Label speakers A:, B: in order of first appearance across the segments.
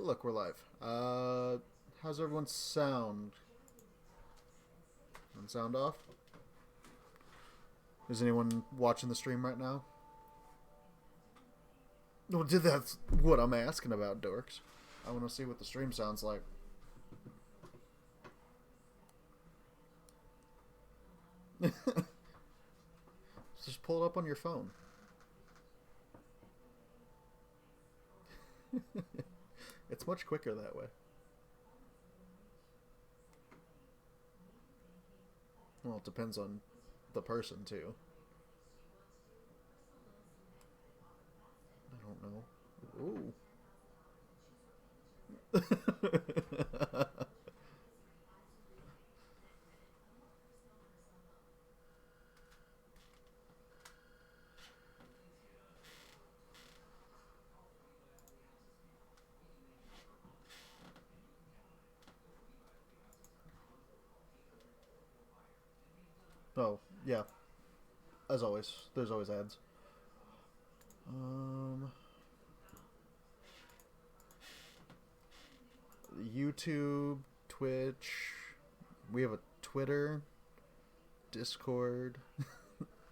A: look, we're live. How's everyone's sound? And sound off? Is anyone watching the stream right now? Well, that's what I'm asking about, dorks. I want to see what the stream sounds like. Just pull it up on your phone. It's much quicker that way. Well, it depends on the person, too. I don't know. Ooh. Oh, yeah. As always, there's always ads. YouTube, Twitch. We have a Twitter, Discord.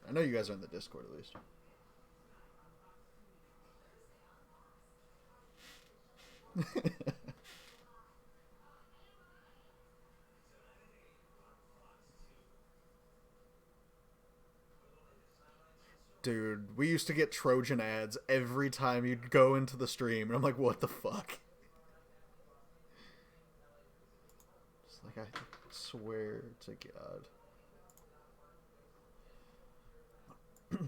A: I know you guys are in the Discord at least. Dude, we used to get Trojan ads every time you'd go into the stream, and I'm like, what the fuck? It's like, I swear to God.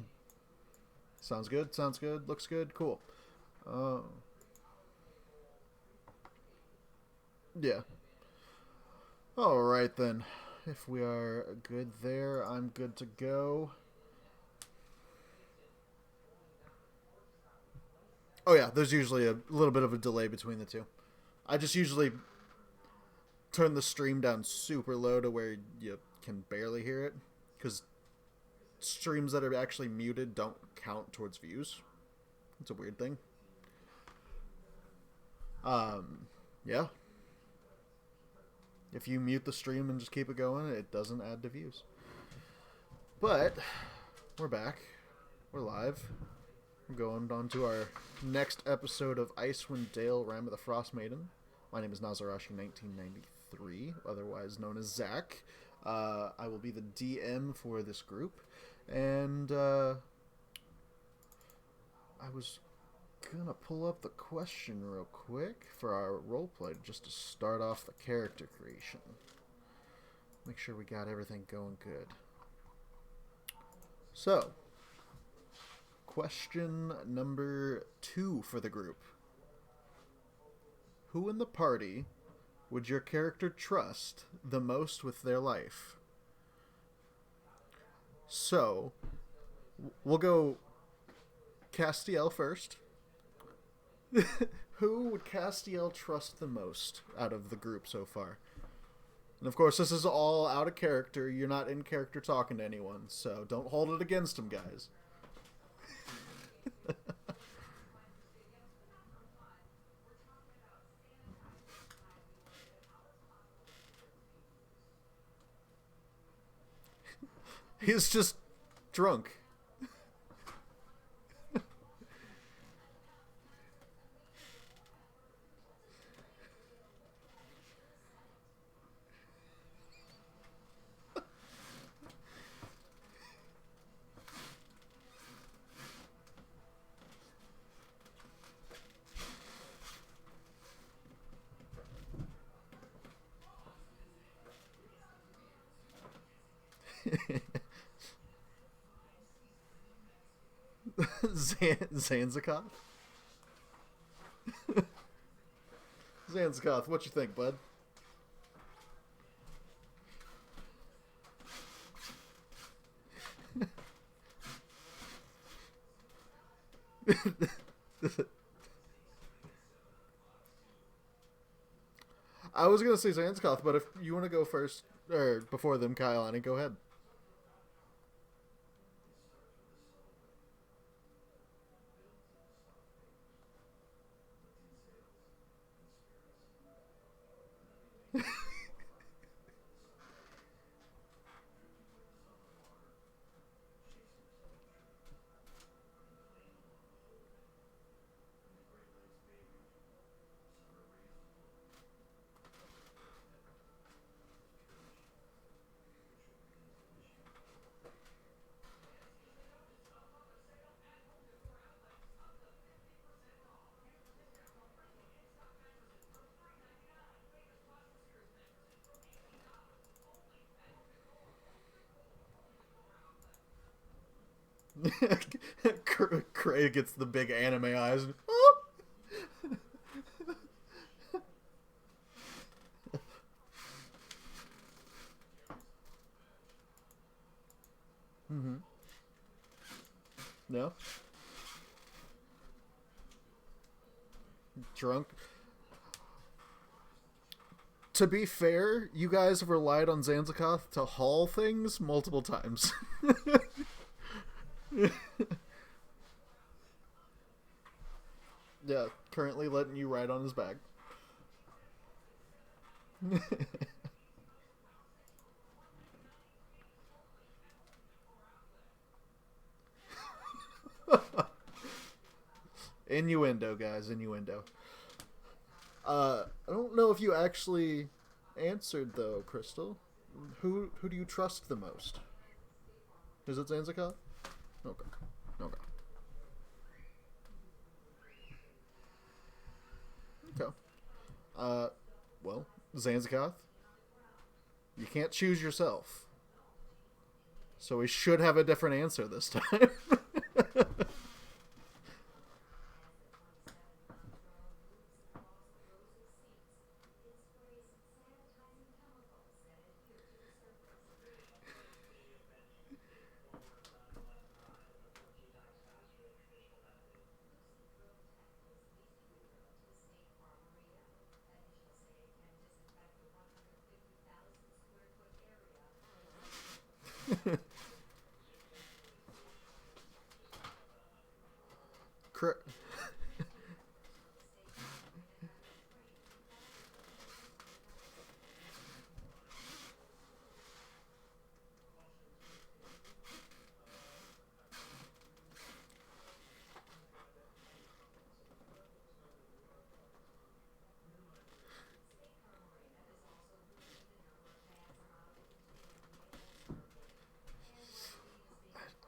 A: Sounds good, sounds good, looks good, cool. Yeah. Alright then. If we are good there, I'm good to go. Oh yeah, there's usually a little bit of a delay between the two. I just usually turn the stream down super low to where you can barely hear it, because streams that are actually muted don't count towards views. It's a weird thing. Yeah. If you mute the stream and just keep it going, it doesn't add to views. But we're back. We're live. We're going on to our next episode of Icewind Dale, Rime of the Frostmaiden. My name is Nazarashi1993, otherwise known as Zach. I will be the DM for this group. And I was gonna pull up the question real quick for our roleplay just to start off the character creation. Make sure we got everything going good. So, question number 2 for the group. Who in the party would your character trust the most with their life? So, we'll go Castiel first. Who would Castiel trust the most out of the group so far? And of course, this is all out of character. You're not in character talking to anyone, so don't hold it against him, guys. He's just drunk. Zanzikoth? Zanzikoth, what you think, bud? I was gonna say Zanzikoth, but if you want to go first, or before them, Kyle, and go ahead. Craig gets the big anime eyes. Mm-hmm. No? Drunk? To be fair, you guys have relied on Zanzicoth to haul things multiple times. Yeah, currently letting you ride on his back. Innuendo, guys, innuendo. I don't know if you actually answered though, Crystal. Who do you trust the most? Is it Zanzicoth? Okay. Okay. Okay. Uh, well, Zanzicoth, you can't choose yourself. So we should have a different answer this time.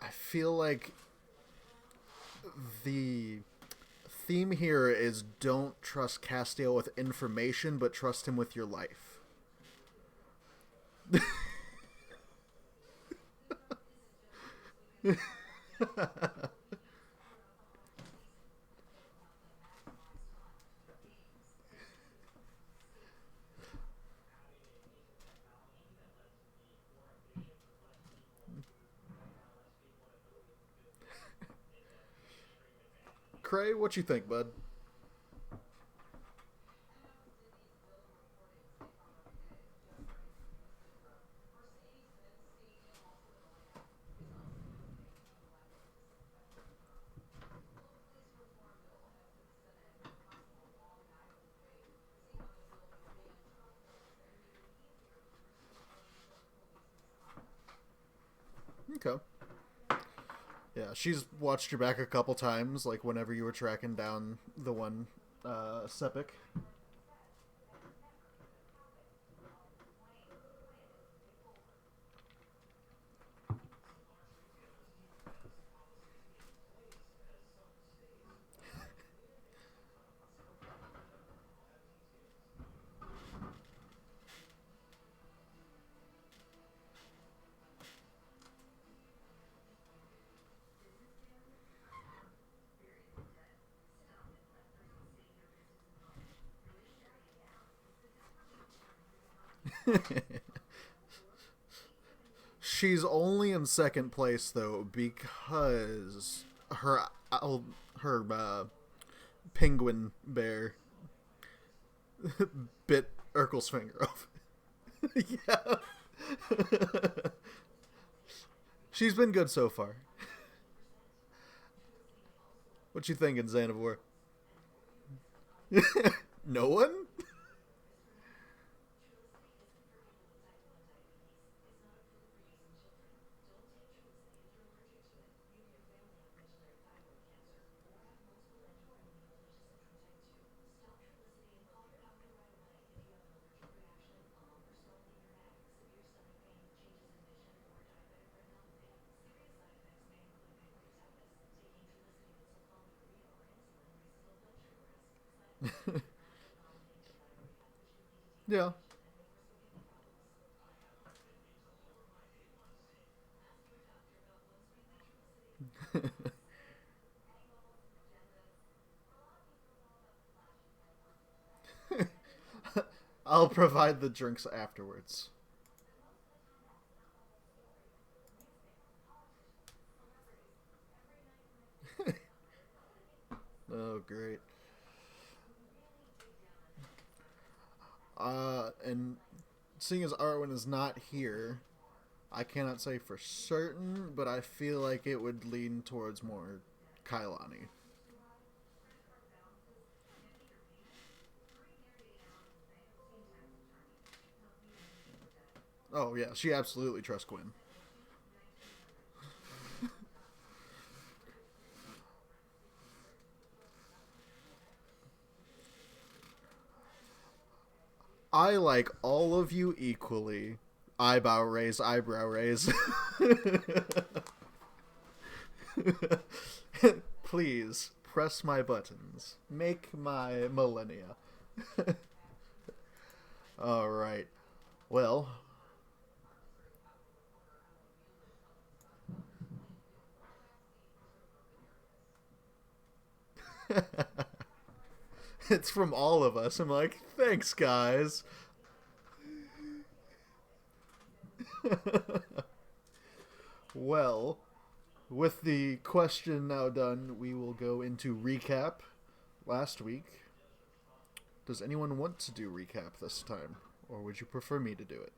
A: I feel like the theme here is don't trust Castiel with information, but trust him with your life. Cray, what you think, bud? Okay. Yeah, she's watched your back a couple times, like whenever you were tracking down the one Sepik. She's only in second place though because her penguin bear bit Urkel's finger off. Yeah. She's been good so far. What you thinking, Xanavor? No one? Yeah. I'll provide the drinks afterwards. Oh, great. And seeing as Arwen is not here, I cannot say for certain, but I feel like it would lean towards more Kailani. Oh yeah, she absolutely trusts Gwen. I like all of you equally. Eyebrow raise, eyebrow raise. Please press my buttons. Make my millennia. All right. Well, it's from all of us. I'm like, thanks, guys. Well, with the question now done, we will go into recap last week. Does anyone want to do recap this time? Or would you prefer me to do it?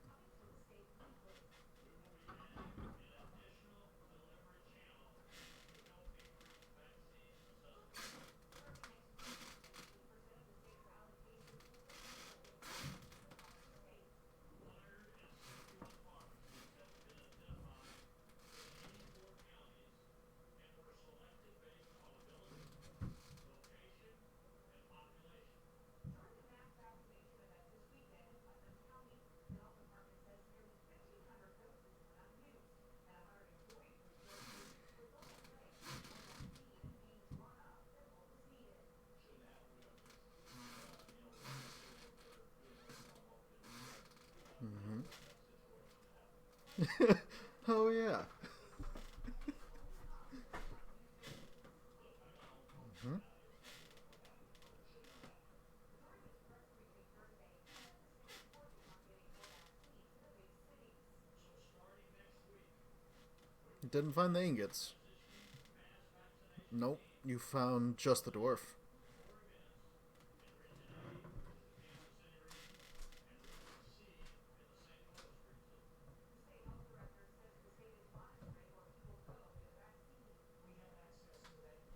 A: Oh, yeah. Mm-hmm. Didn't find the ingots. Nope, you found just the dwarf.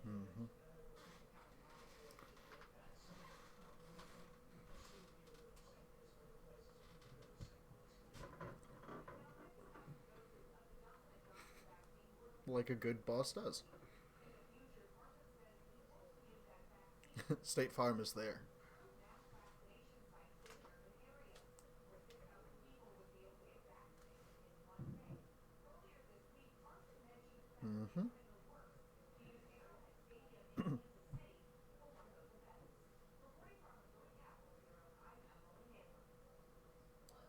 A: Mm-hmm. Like a good boss does. State Farm is there. Mm-hmm.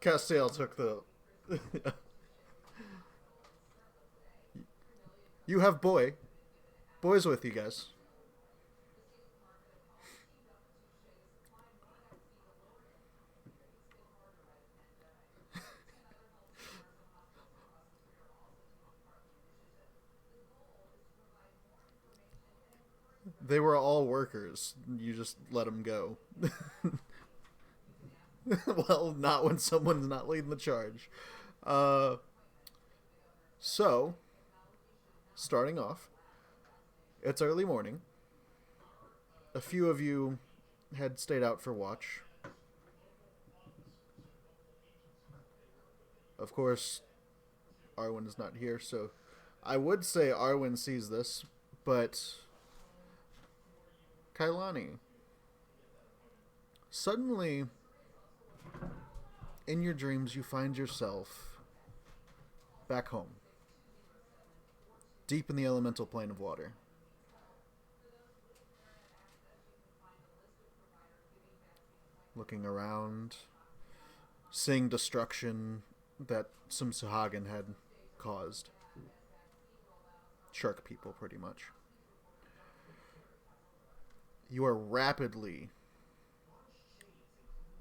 A: Castiel took the. You have boy. Boy's with you guys. They were all workers. You just let them go. Well, not when someone's not leading the charge. Uh, so, starting off, it's early morning. A few of you had stayed out for watch. Of course, Arwen is not here, so I would say Arwen sees this, but Kailani, suddenly, in your dreams, you find yourself back home, deep in the elemental plane of water. looking around, seeing destruction that some Suhagan had caused. Shark people, pretty much. You are rapidly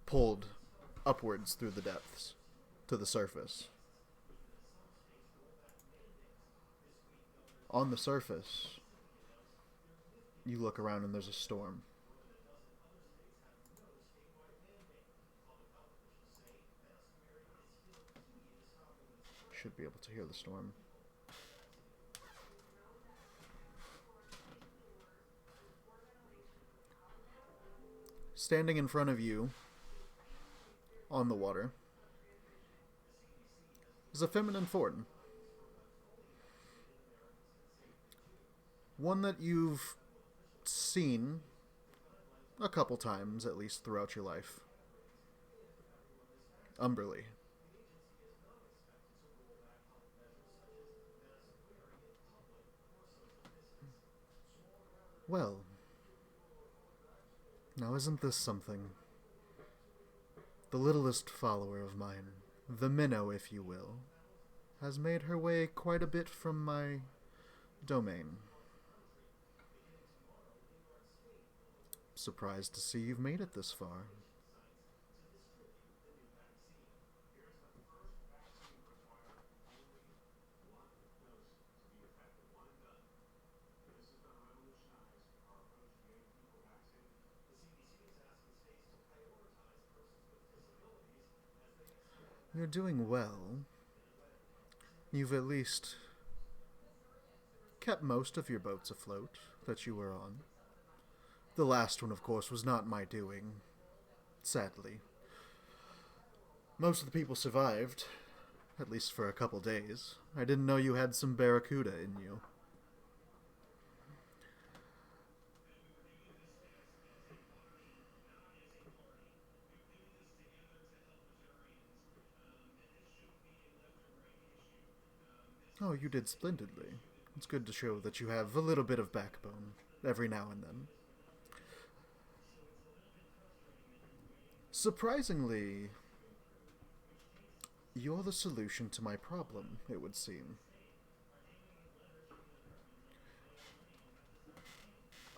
A: pulled upwards through the depths to the surface. On the surface, you look around and there's a storm. Should be able to hear the storm. Standing in front of you on the water is a feminine form. One that you've seen a couple times, at least, throughout your life. Umberly. Well, now isn't this something? The littlest follower of mine, the minnow if you will, has made her way quite a bit from my domain. Surprised to see you've made it this far. You're doing well. You've at least kept most of your boats afloat that you were on. The last one, of course, was not my doing, sadly. Most of the people survived, at least for a couple days. I didn't know you had some barracuda in you. Oh, you did splendidly. It's good to show that you have a little bit of backbone every now and then. Surprisingly, you're the solution to my problem, it would seem.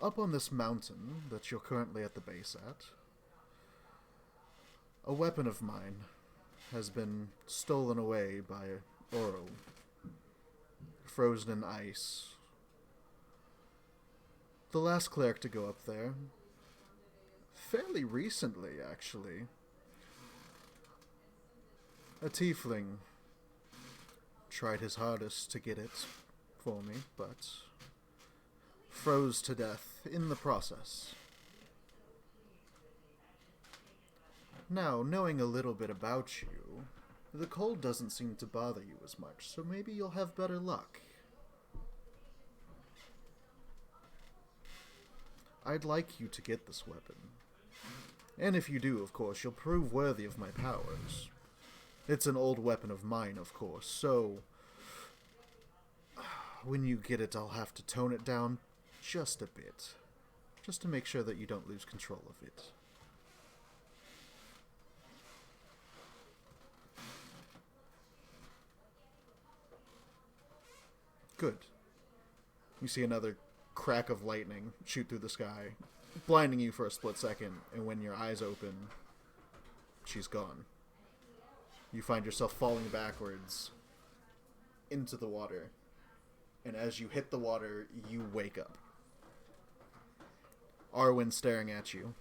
A: Up on this mountain that you're currently at the base at, a weapon of mine has been stolen away by Oro, frozen in ice. The last cleric to go up there, fairly recently actually, a tiefling tried his hardest to get it for me, but froze to death in the process. Now, knowing a little bit about you, the cold doesn't seem to bother you as much, so maybe you'll have better luck. I'd like you to get this weapon. And if you do, of course, you'll prove worthy of my powers. It's an old weapon of mine, of course, so when you get it, I'll have to tone it down just a bit, just to make sure that you don't lose control of it. Good. You see another crack of lightning shoot through the sky, blinding you for a split second, and when your eyes open, she's gone. You find yourself falling backwards into the water, and as you hit the water, you wake up. Arwen staring at you.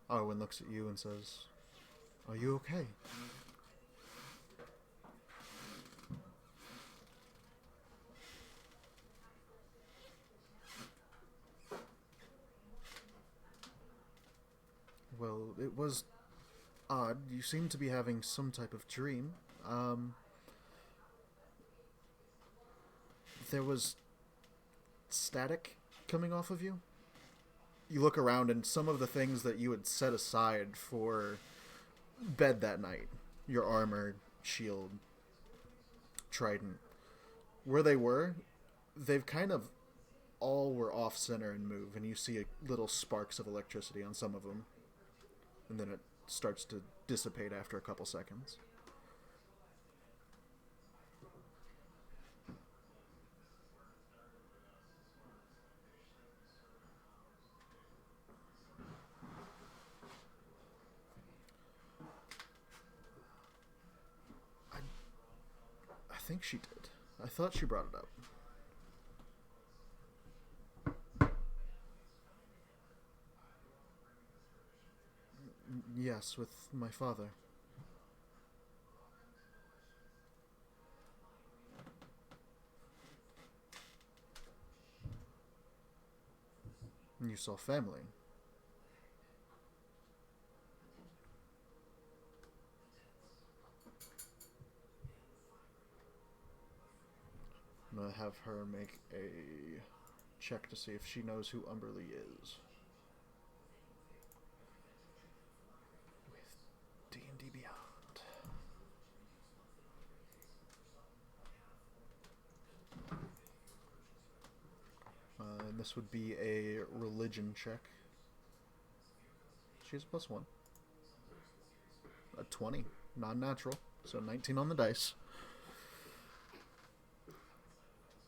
A: Arwen looks at you and says, "Are you okay?" Well, it was odd. You seem to be having some type of dream. There was static coming off of you. You look around and some of the things that you had set aside for bed that night, your armor, shield, trident. Where they were, they've kind of all were off center and move, and you see little sparks of electricity on some of them, and then it starts to dissipate after a couple seconds. I think she did. I thought she brought it up. Yes, with my father. You saw family. I'm gonna have her make a check to see if she knows who Umberly is. With D&D Beyond. And this would be a religion check. She has a +1. A 20. Non-natural. So 19 on the dice.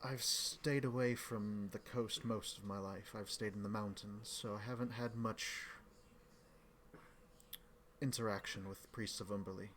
A: I've stayed away from the coast most of my life. I've stayed in the mountains, so I haven't had much interaction with priests of Umberly.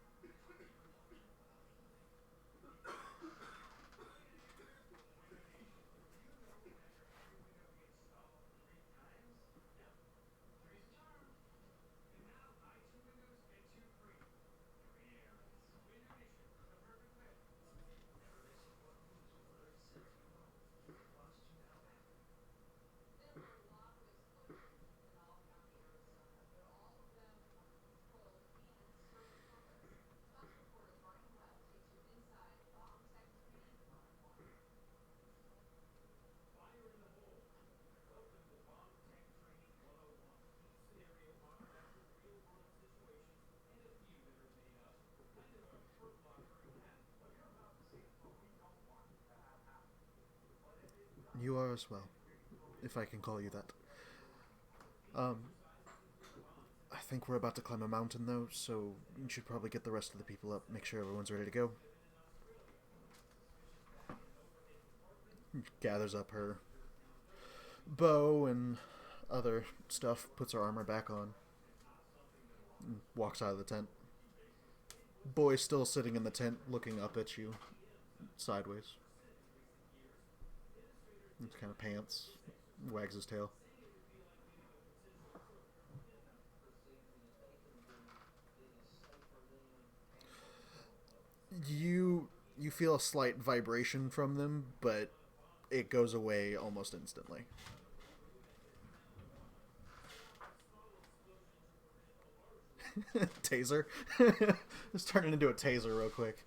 A: You are as well, if I can call you that. I think we're about to climb a mountain, though, so you should probably get the rest of the people up, make sure everyone's ready to go. Gathers up her bow and other stuff, puts her armor back on, and walks out of the tent. Boy's still sitting in the tent looking up at you sideways. He kind of pants, wags his tail. You feel a slight vibration from them, but it goes away almost instantly. Taser? Just turn it into a taser real quick.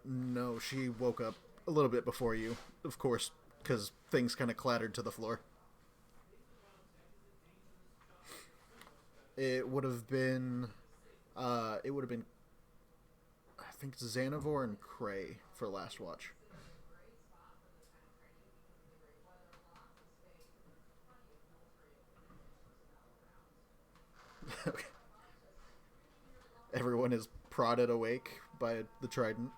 A: No, she woke up a little bit before you, of course, because things kind of clattered to the floor. It would have been, I think, Xanavor and Cray for last watch. Okay. Everyone is prodded awake by the trident.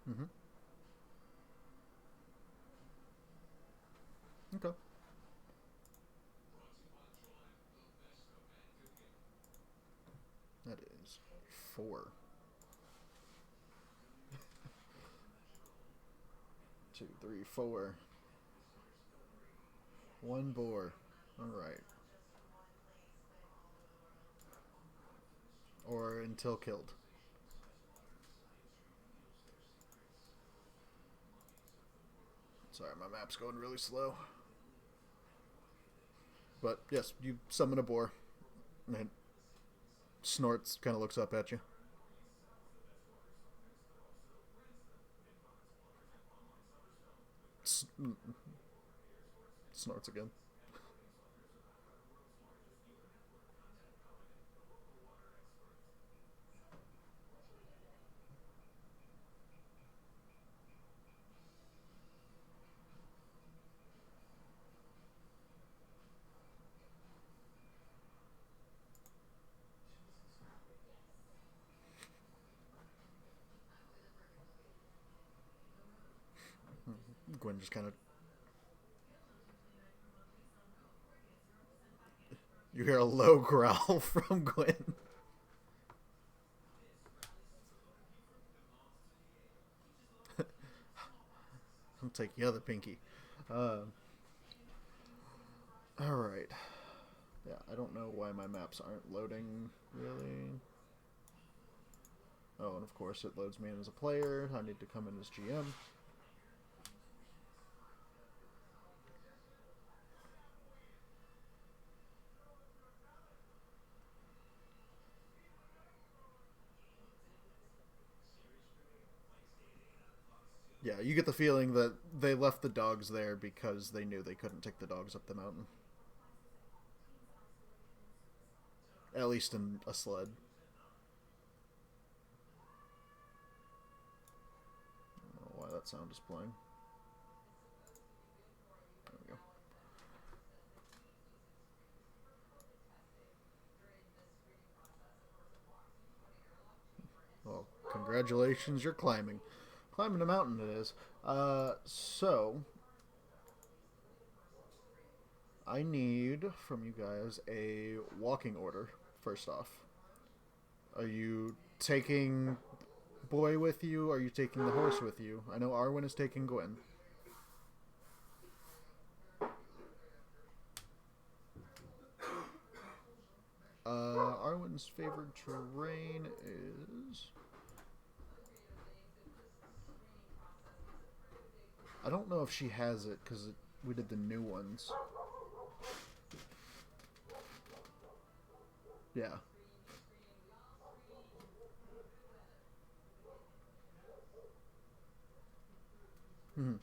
A: Mm-hmm. Okay. That is 4. 2, 3, 4. One boar. Alright. Or until killed. Sorry, my map's going really slow. But yes, you summon a boar. And it snorts, kind of looks up at you. Snorts again. Gwen just kind of... You hear a low growl from Gwen. I'll take the other pinky. Alright. Yeah, I don't know why my maps aren't loading, really. Oh, and of course it loads me in as a player. I need to come in as GM. Yeah, you get the feeling that they left the dogs there because they knew they couldn't take the dogs up the mountain. At least in a sled. I don't know why that sound is playing. There we go. Well, congratulations, you're climbing. Climbing a mountain it is. So... I need from you guys a walking order, first off. Are you taking Boy with you? Are you taking the horse with you? I know Arwen is taking Gwen. Arwen's favored terrain is... I don't know if she has it, because we did the new ones. Yeah. Hmm.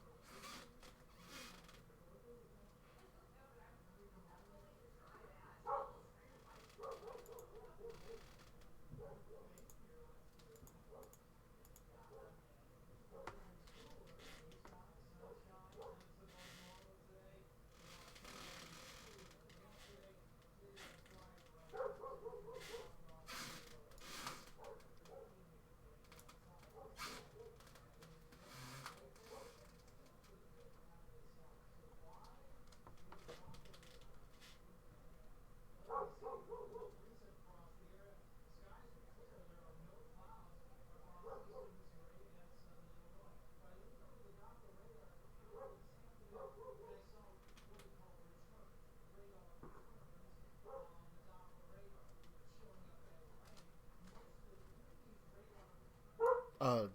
A: Uh,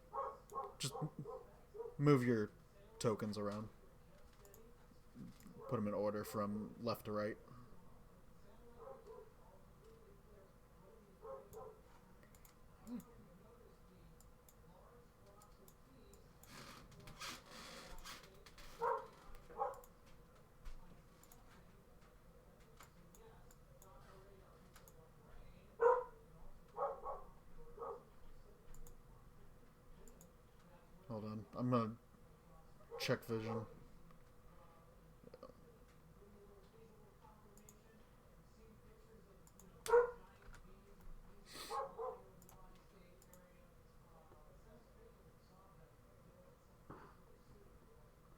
A: just move your tokens around. Put them in order from left to right. Hold on. I'm gonna check vision.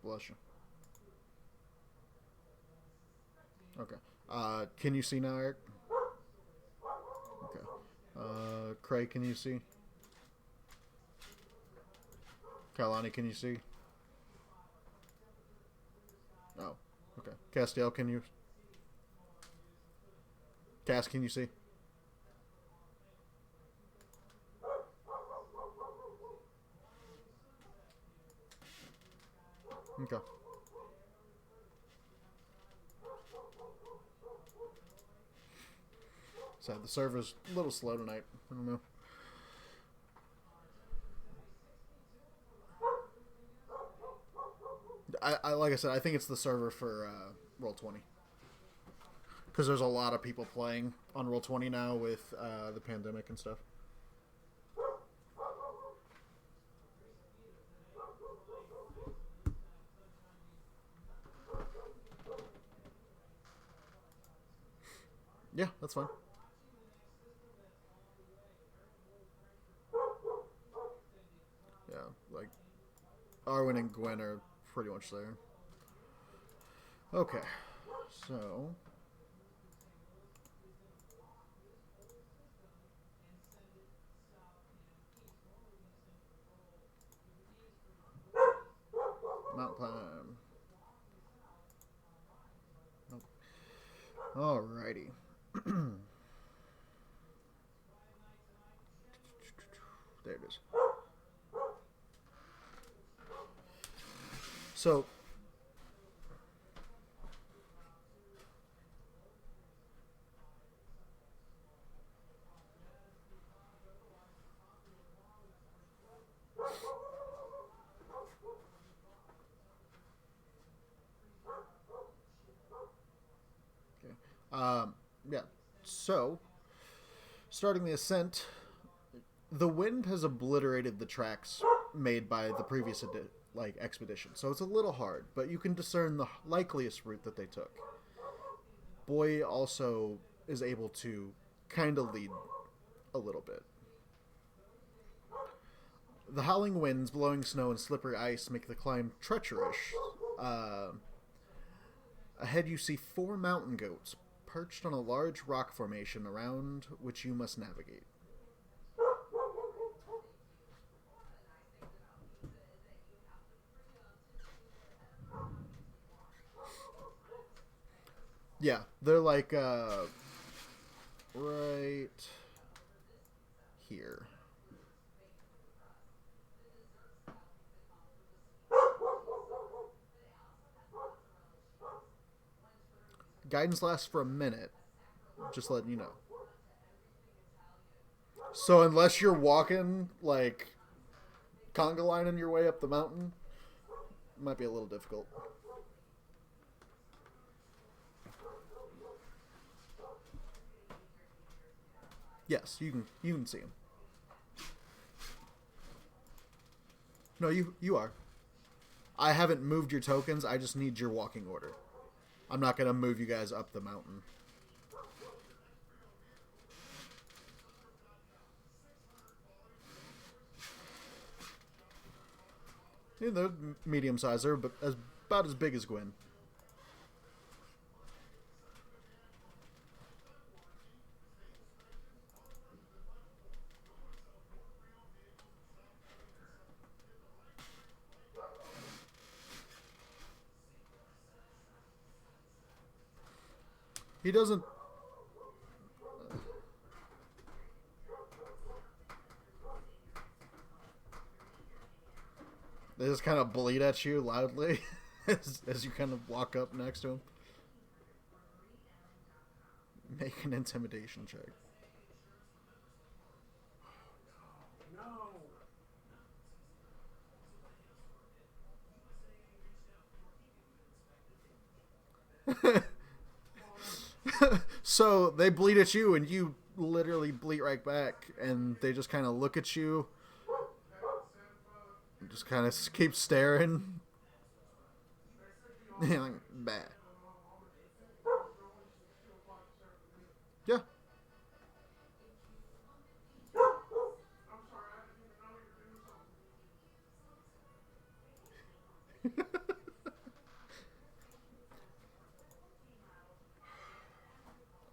A: Bless you. Okay. Can you see now, Eric? Okay. Craig, can you see? Kailani, can you see? Okay. Castiel, can you... Cass, can you see? Okay. So the server's a little slow tonight. I don't know. I like I said, I think it's the server for Roll20. Because there's a lot of people playing on Roll20 now with the pandemic and stuff. Yeah, that's fine. Yeah, like Arwen and Gwen are pretty much there. Okay, so Mount Climb. Nope. Alrighty. There it is. So okay. Yeah. So starting the ascent, the wind has obliterated the tracks made by the previous expedition, so it's a little hard, but you can discern the likeliest route that they took. Boy also is able to kind of lead a little bit. The howling winds, blowing snow, and slippery ice make the climb treacherous. Ahead you see 4 mountain goats perched on a large rock formation around which you must navigate. Yeah, they're like right here. Guidance lasts for a minute. Just letting you know. So unless you're walking like conga lining your way up the mountain, it might be a little difficult. Yes, you can see him. No, you are. I haven't moved your tokens. I just need your walking order. I'm not gonna move you guys up the mountain. Yeah, they're medium sized. They're about as big as Gwen. He doesn't. They just kind of bleat at you loudly as you kind of walk up next to him. Make an intimidation check. So they bleat at you, and you literally bleat right back, and they just kind of look at you, and just kind of keep staring. Like, bah. Yeah.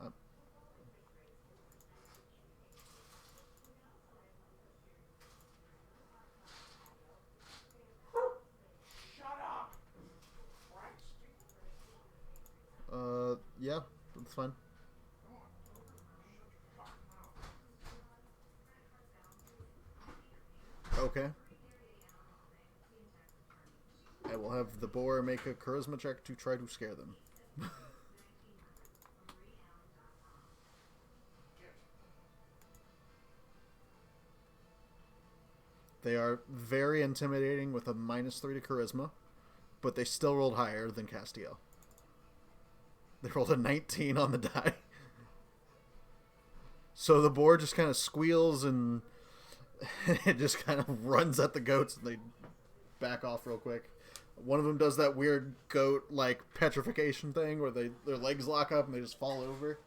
A: Uh,
B: Shut up! Christ.
A: Yeah, that's fine. Okay. I will have the boar make a charisma check to try to scare them. They are very intimidating with a -3 to charisma, but they still rolled higher than Castiel. They rolled a 19 on the die. So the boar just kind of squeals and it just kind of runs at the goats and they back off real quick. One of them does that weird goat like petrification thing where their legs lock up and they just fall over.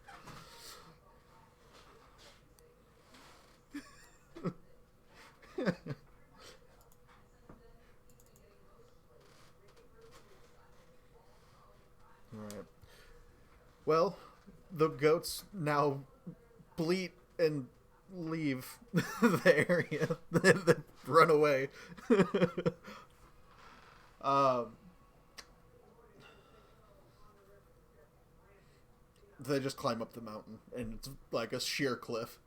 A: Alright. Well, the goats now bleat and leave the area. They run away. um, they just climb up the mountain, and it's like a sheer cliff.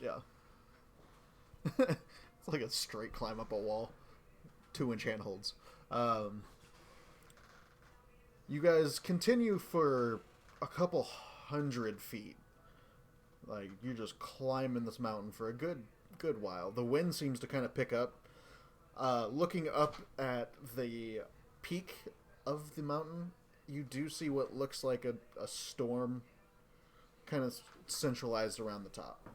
A: Yeah. It's like a straight climb up a wall. 2-inch handholds. You guys continue for a couple 100 feet. Like, you're just climbing this mountain for a good while. The wind seems to kind of pick up. Looking up at the peak of the mountain, you do see what looks like a storm kind of centralized around the top.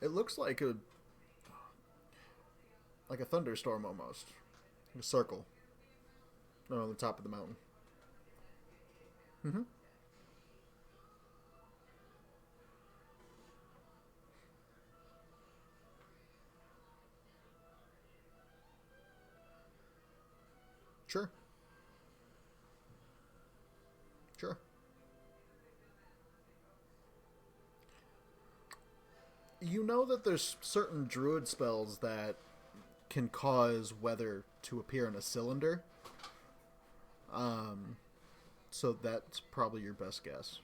A: It looks like a thunderstorm almost. A circle on the top of the mountain. Mm-hmm. Sure. Sure. You know that there's certain druid spells that can cause weather to appear in a cylinder. So that's probably your best guess.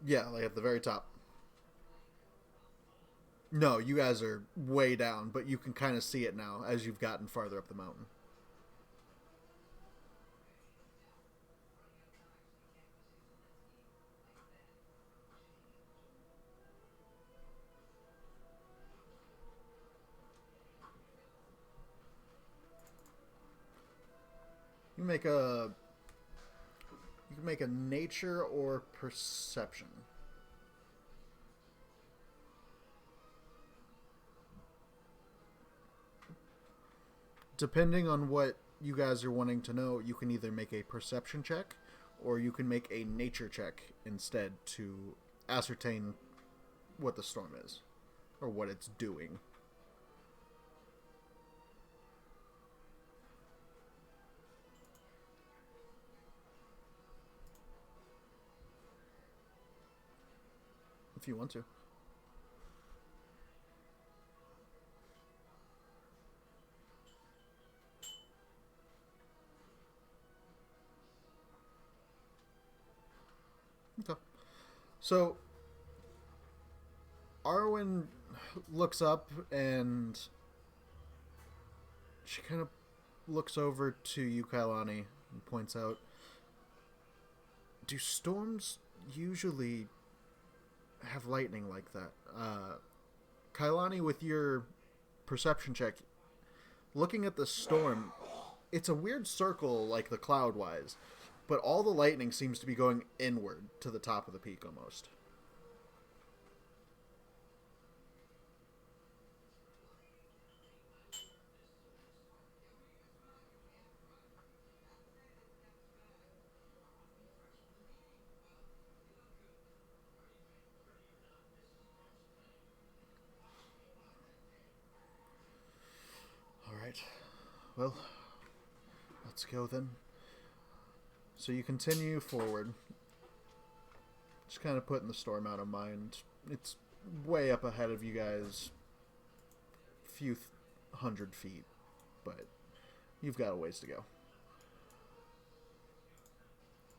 A: Yeah, like at the very top. No, you guys are way down, but you can kind of see it now as you've gotten farther up the mountain. You make a you can make a nature or perception. Depending on what you guys are wanting to know, you can either make a perception check or you can make a nature check instead to ascertain what the storm is or what it's doing. If you want to. Okay. So Arwen looks up and she kind of looks over to you, Kailani, and points out, do storms usually have lightning like that? Kailani, with your perception check, looking at the storm, it's a weird circle like the cloud-wise, but all the lightning seems to be going inward to the top of the peak almost. Alright. Well, let's go then. So you continue forward. Just kind of putting the storm out of mind. It's way up ahead of you guys, few hundred feet, but you've got a ways to go.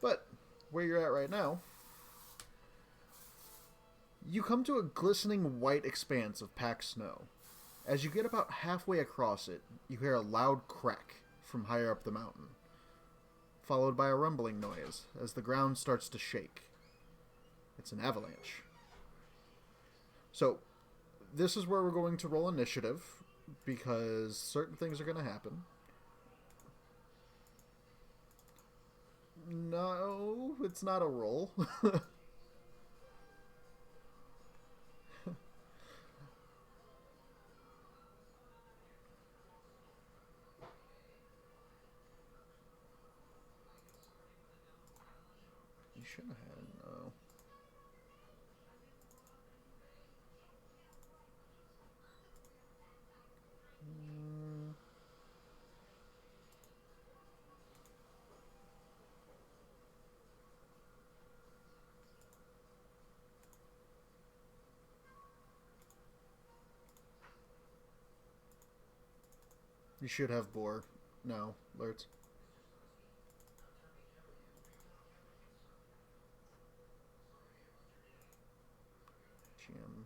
A: But where you're at right now, you come to a glistening white expanse of packed snow. As you get about halfway across it, you hear a loud crack from higher up the mountain, followed by a rumbling noise as the ground starts to shake. It's an avalanche. So, this is where we're going to roll initiative, because certain things are going to happen. No, it's not a roll. You should have had no. You should have Boar. No, alerts. GM.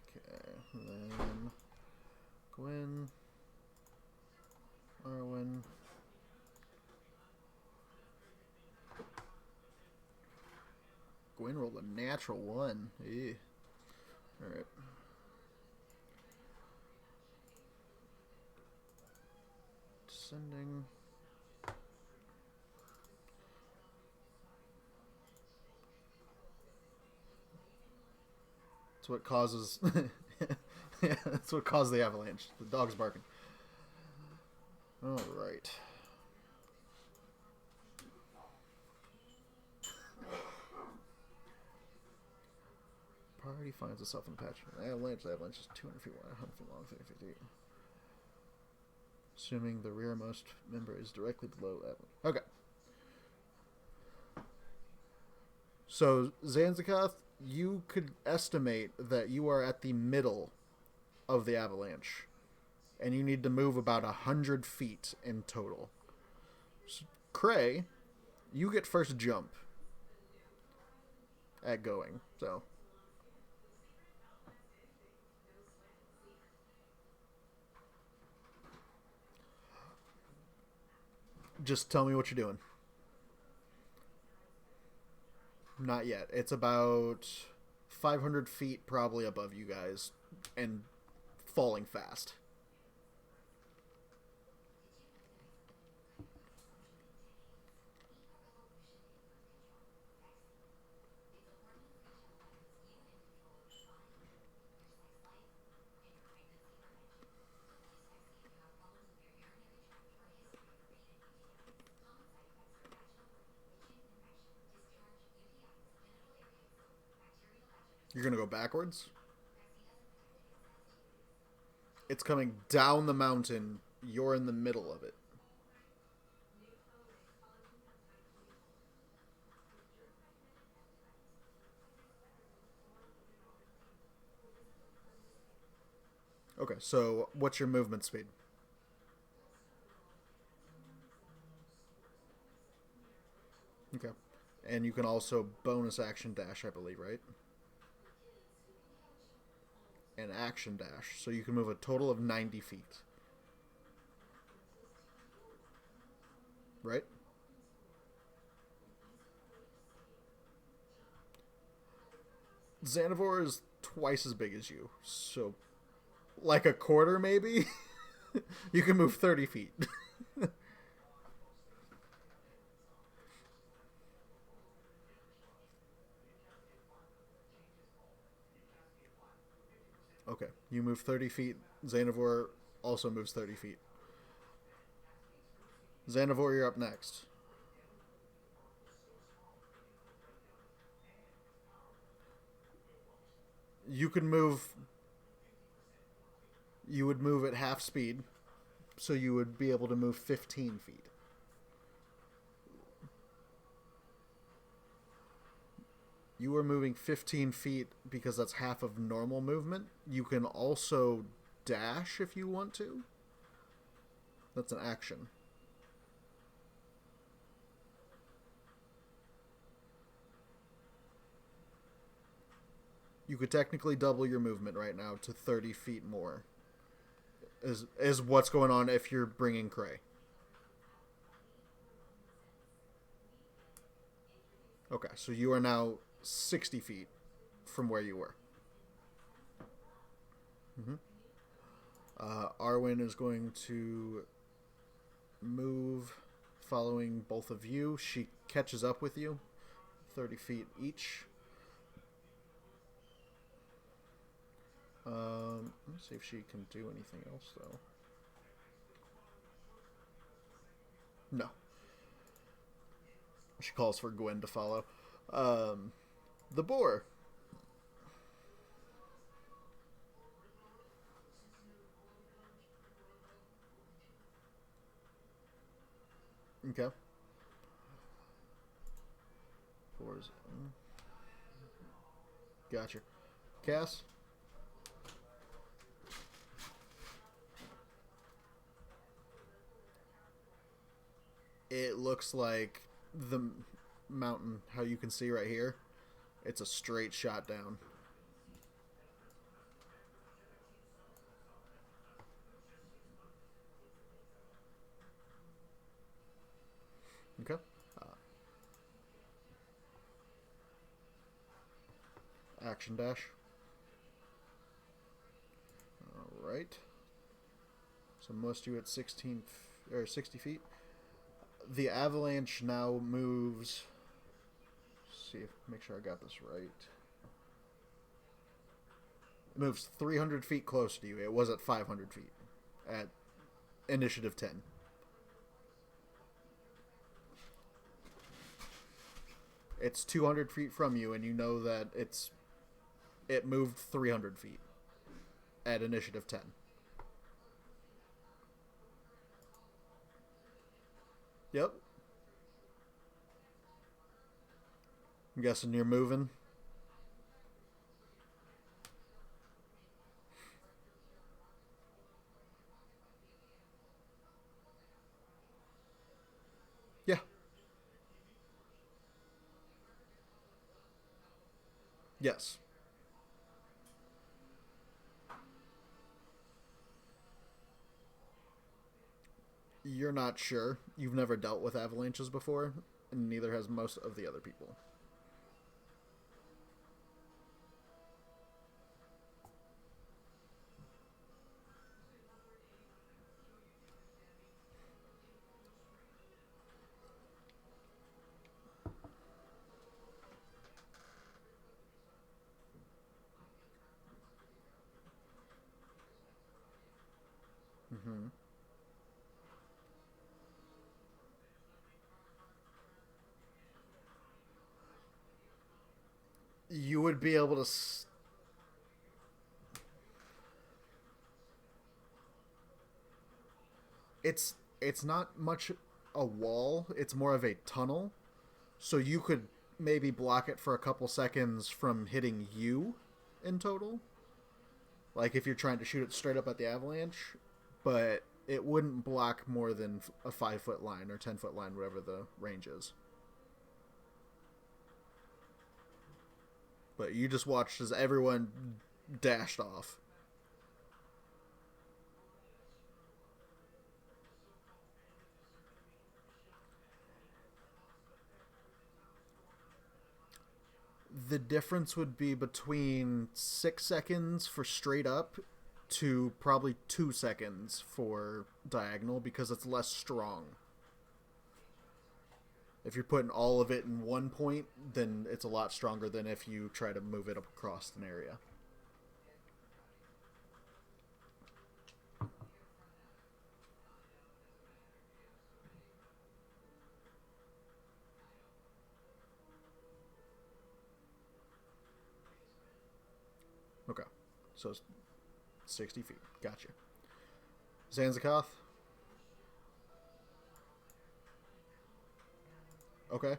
A: Okay, then Gwen, Arwen. Gwen rolled a natural 1. Ew. Alright. Descending. That's what causes... yeah, that's what caused the avalanche. The dog's barking. Alright. Party finds itself in a patch. Avalanche. The avalanche is 200 feet wide, 100 feet long, 30 feet deep. Assuming the rearmost member is directly below avalanche. Okay. So, Zanzakath, you could estimate that you are at the middle of the avalanche. And you need to move about 100 feet in total. So, Cray, you get first jump at going. So... just tell me what you're doing. Not yet. It's about 500 feet probably above you guys and falling fast. You're going to go backwards? It's coming down the mountain. You're in the middle of it. Okay, so what's your movement speed? Okay. And you can also bonus action dash, I believe, right? And action dash. So you can move a total of 90 feet. Right? Xanavor is twice as big as you. So, like a quarter, maybe? You can move 30 feet. Okay, you move 30 feet. Xanavor also moves 30 feet. Xanavor, you're up next. You can move... You would move at half speed, so you would be able to move 15 feet. You are moving 15 feet because that's half of normal movement. You can also dash if you want to. That's an action. You could technically double your movement right now to 30 feet more. Is what's going on if you're bringing Cray. Okay, so you are now 60 feet from where you were. Arwen is going to move following both of you. She catches up with you, 30 feet each. Let's see if she can do anything else, though. No. She calls for Gwen to follow. The boar. Okay. Boar's. Gotcha. Cass? It looks like the mountain, how you can see right here. It's a straight shot down. Okay. Action dash. All right. So most you at 16 or 60 feet. The avalanche now moves. Make sure I got this right. It moves 300 feet close to you. It was at 500 feet at initiative 10. It's 200 feet from you, and you know that it moved 300 feet at initiative 10. Yep. I'm guessing you're moving. Yeah. Yes. You're not sure. You've never dealt with avalanches before, and neither has most of the other people. Mm-hmm. You would be able to... It's not much a wall. It's more of a tunnel. So you could maybe block it for a couple seconds from hitting you in total. Like if you're trying to shoot it straight up at the avalanche. But it wouldn't block more than a 5-foot line or 10-foot line, whatever the range is. But you just watched as everyone dashed off. The difference would be between 6 seconds for straight up to probably 2 seconds for diagonal because it's less strong. If you're putting all of it in one point, then it's a lot stronger than if you try to move it across an area. Okay. So it's 60 feet. Gotcha. Zanzikoth? Okay.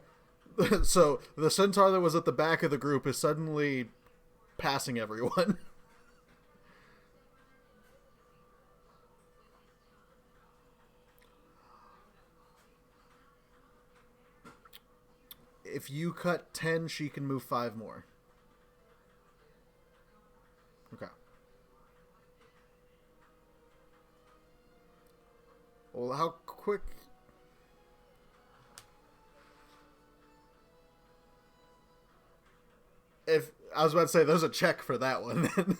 A: So the centaur that was at the back of the group is suddenly passing everyone. If you cut 10, she can move 5 more. Okay. Well, how quick... If I was about to say, there's a check for that one.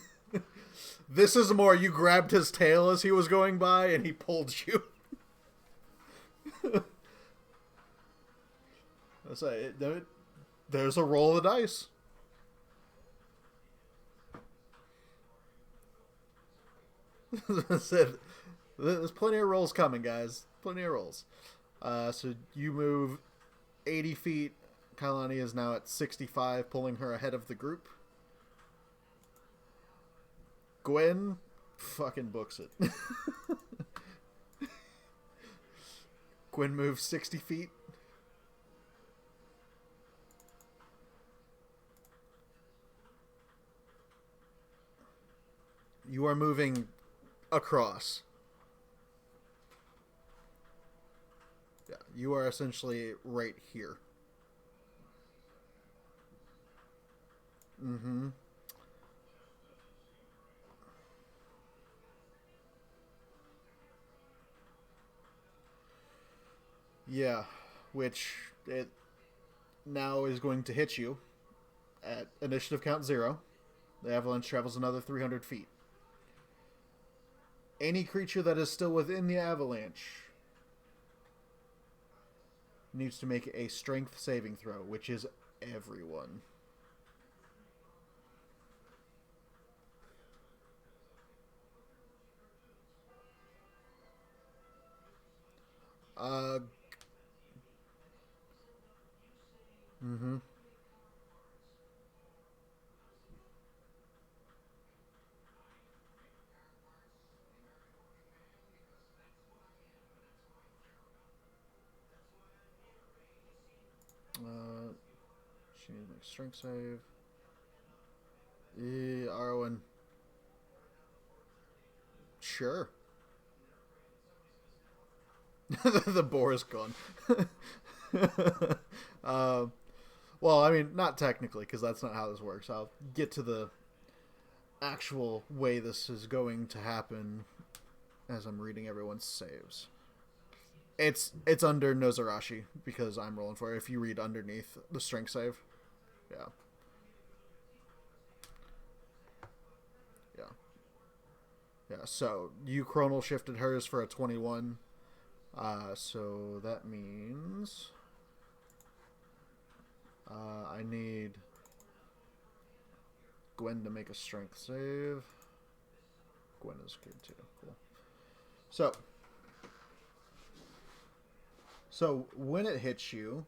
A: This is more, you grabbed his tail as he was going by, and he pulled you. I say, there's a roll of the dice. There's plenty of rolls coming, guys. Plenty of rolls. So you move 80 feet. Kailani is now at 65, pulling her ahead of the group. Gwen fucking books it. Gwen moves 60 feet. You are moving across. Yeah, you are essentially right here. Mm-hmm. Yeah, which it now is going to hit you at initiative count 0. The avalanche travels another 300 feet. Any creature that is still within the avalanche needs to make a strength saving throw, which is everyone. Mm-hmm. She needs to make a strength save. Arwen. Sure. The boar is gone. Well, I mean, not technically, because that's not how this works. I'll get to the actual way this is going to happen as I'm reading everyone's saves. It's under Nozarashi, because I'm rolling for it. If you read underneath the strength save. Yeah. Yeah. Yeah, so you chronal shifted hers for a 21. So that means I need Gwen to make a strength save. Gwen is good too. Cool. So when it hits you,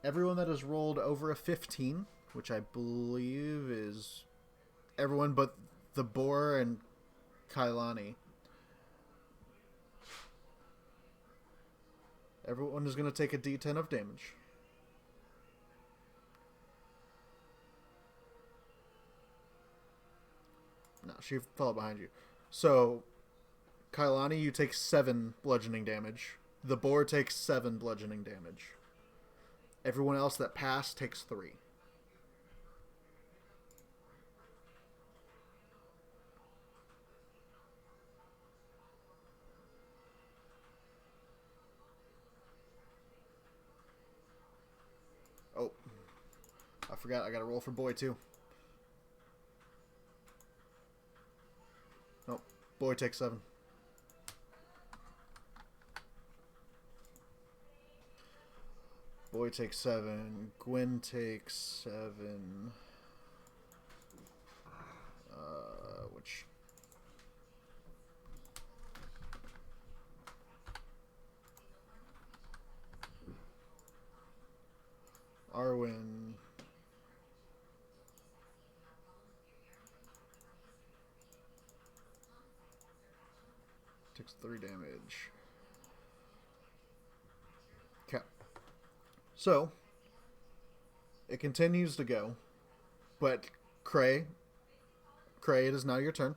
A: everyone that has rolled over a 15, which I believe is everyone but the boar and Kailani, everyone is going to take a d10 of damage. No, she fell behind you. So, Kailani, you take 7 bludgeoning damage. The boar takes 7 bludgeoning damage. Everyone else that passed takes 3. Oh. I forgot, I gotta roll for boy too. Nope. Boy takes 7. Boy takes 7. Gwen takes 7. Which... Arwen... takes 3 damage. Okay. So, it continues to go, but Cray, it is now your turn.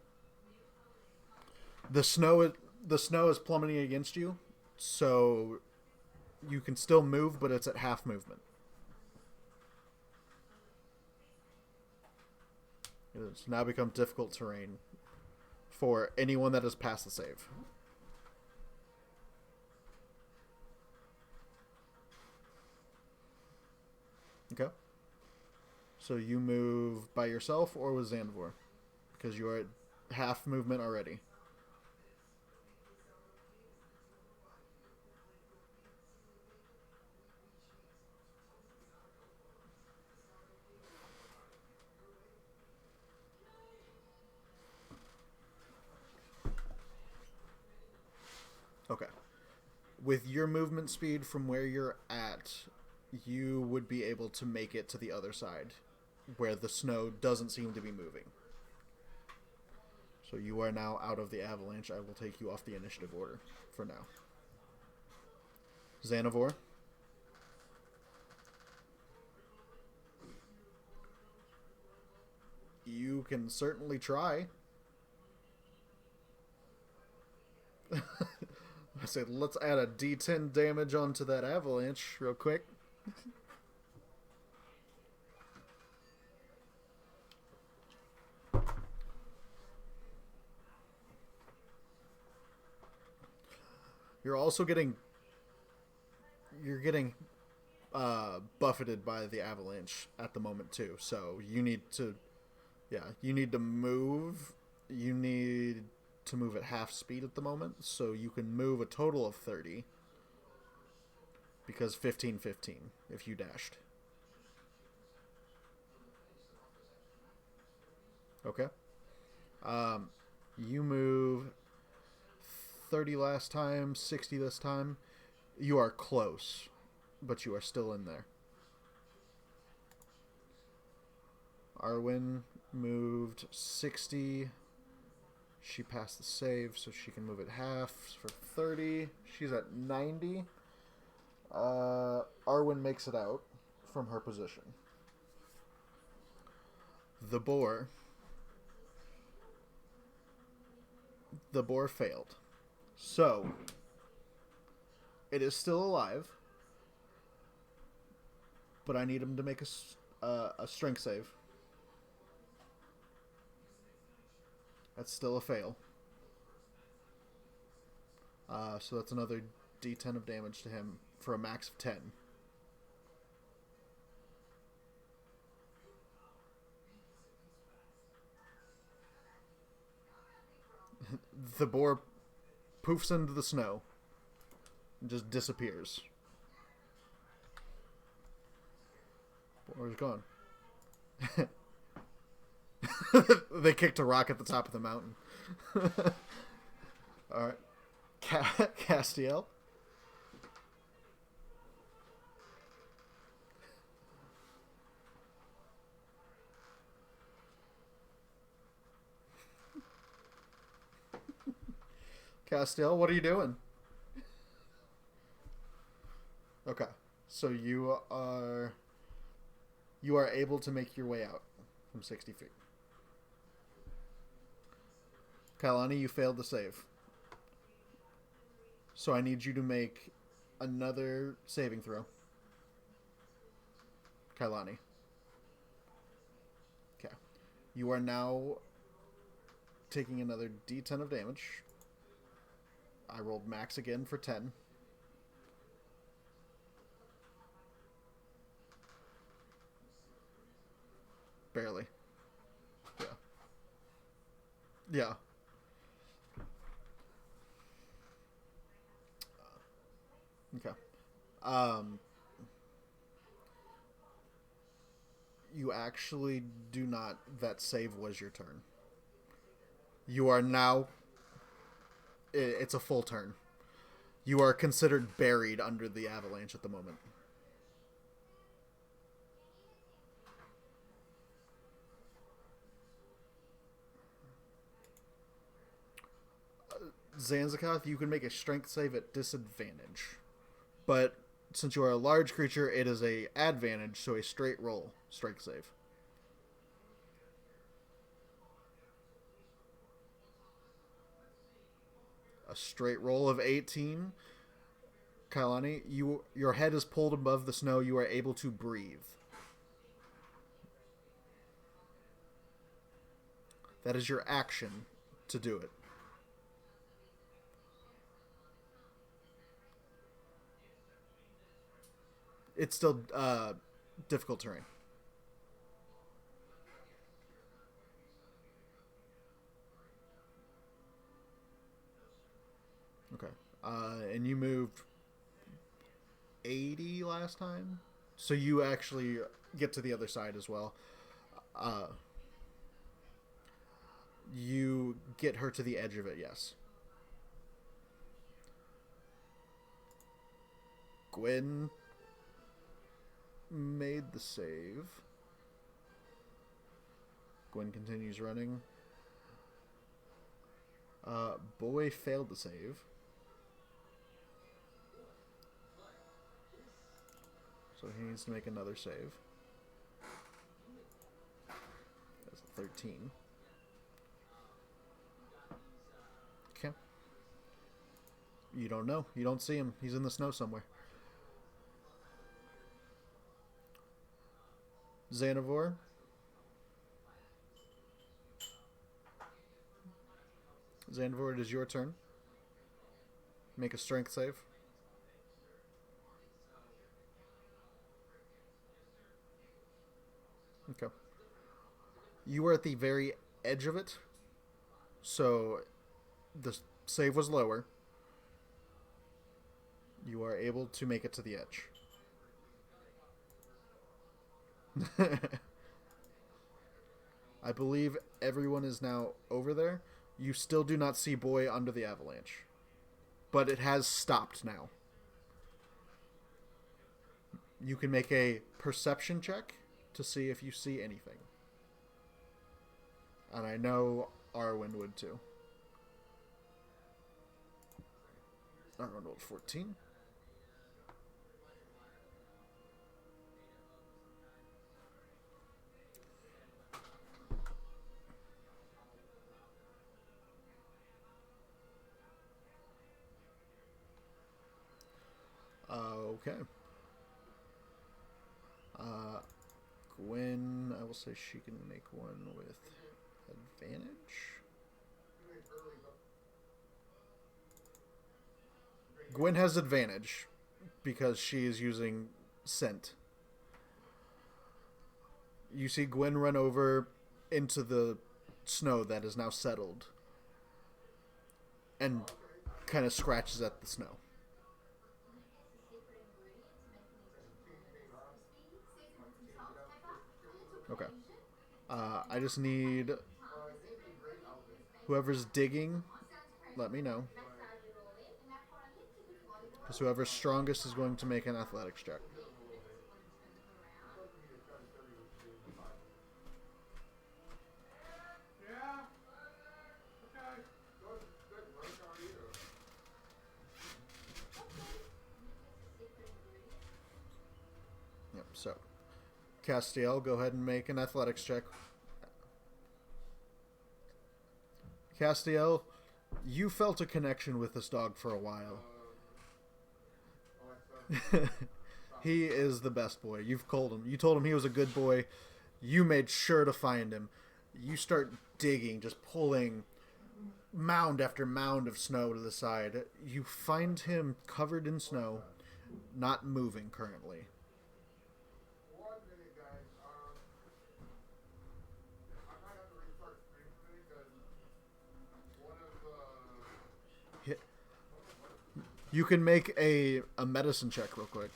A: The snow is plummeting against you, so you can still move, but it's at half movement. It has now become difficult terrain for anyone that has passed the save. Okay. So you move by yourself or with Xandavor? Because you are at half movement already. Okay. With your movement speed from where you're at, you would be able to make it to the other side where the snow doesn't seem to be moving. So you are now out of the avalanche. I will take you off the initiative order for now. Xanavor. You can certainly try. I said, let's add a D10 damage onto that avalanche real quick. You're also getting buffeted by the avalanche at the moment too. So you need to move. You need to move at half speed at the moment, so you can move a total of 30 because 15-15 if you dashed. Okay. You move 30 last time, 60 this time. You are close, but you are still in there. Arwen moved 60. She passed the save, so she can move it half for 30. She's at 90. Arwen makes it out from her position. The boar failed. So, it is still alive, but I need him to make a strength save. That's still a fail. So that's another D10 of damage to him for a max of 10. The boar poofs into the snow and just disappears. Boar's gone. They kicked a rock at the top of the mountain. Alright. Castiel. Castiel, what are you doing? Okay. So you are able to make your way out from 60 feet. Kailani, you failed to save. So I need you to make another saving throw. Kailani. Okay. You are now taking another D10 of damage. I rolled max again for 10. Barely. Yeah. Yeah. Okay. You actually do not. That save was your turn. You are now. It's a full turn. You are considered buried under the avalanche at the moment. Zanzakath, you can make a strength save at disadvantage. But since you are a large creature, it is a advantage, so a straight roll, strength save. A straight roll of 18. Kailani, your head is pulled above the snow. You are able to breathe. That is your action to do it. It's still difficult terrain. Okay. And you moved 80 last time? So you actually get to the other side as well. You get her to the edge of it, yes. Gwen made the save. Gwen continues running. Boy failed the save. So he needs to make another save. That's a 13. Okay. You don't know. You don't see him. He's in the snow somewhere. Xanavor. Xanavor, it is your turn. Make a strength save. Okay. You were at the very edge of it, so the save was lower. You are able to make it to the edge. I believe everyone is now over there. You still do not see Boy under the avalanche, but it has stopped now. You can make a perception check to see if you see anything. And I know Arwen would too. Arwen rolled 14. Okay. Gwen, I will say she can make one with advantage. Gwen has advantage because she is using scent. You see Gwen run over into the snow that is now settled and kind of scratches at the snow. Okay. I just need whoever's digging, let me know. Because whoever's strongest is going to make an athletics check. Yep, so Castiel, go ahead and make an athletics check. Castiel, you felt a connection with this dog for a while. He is the best boy. You've told him. You told him he was a good boy. You made sure to find him. You start digging, just pulling mound after mound of snow to the side. You find him covered in snow, not moving currently. You can make a medicine check real quick.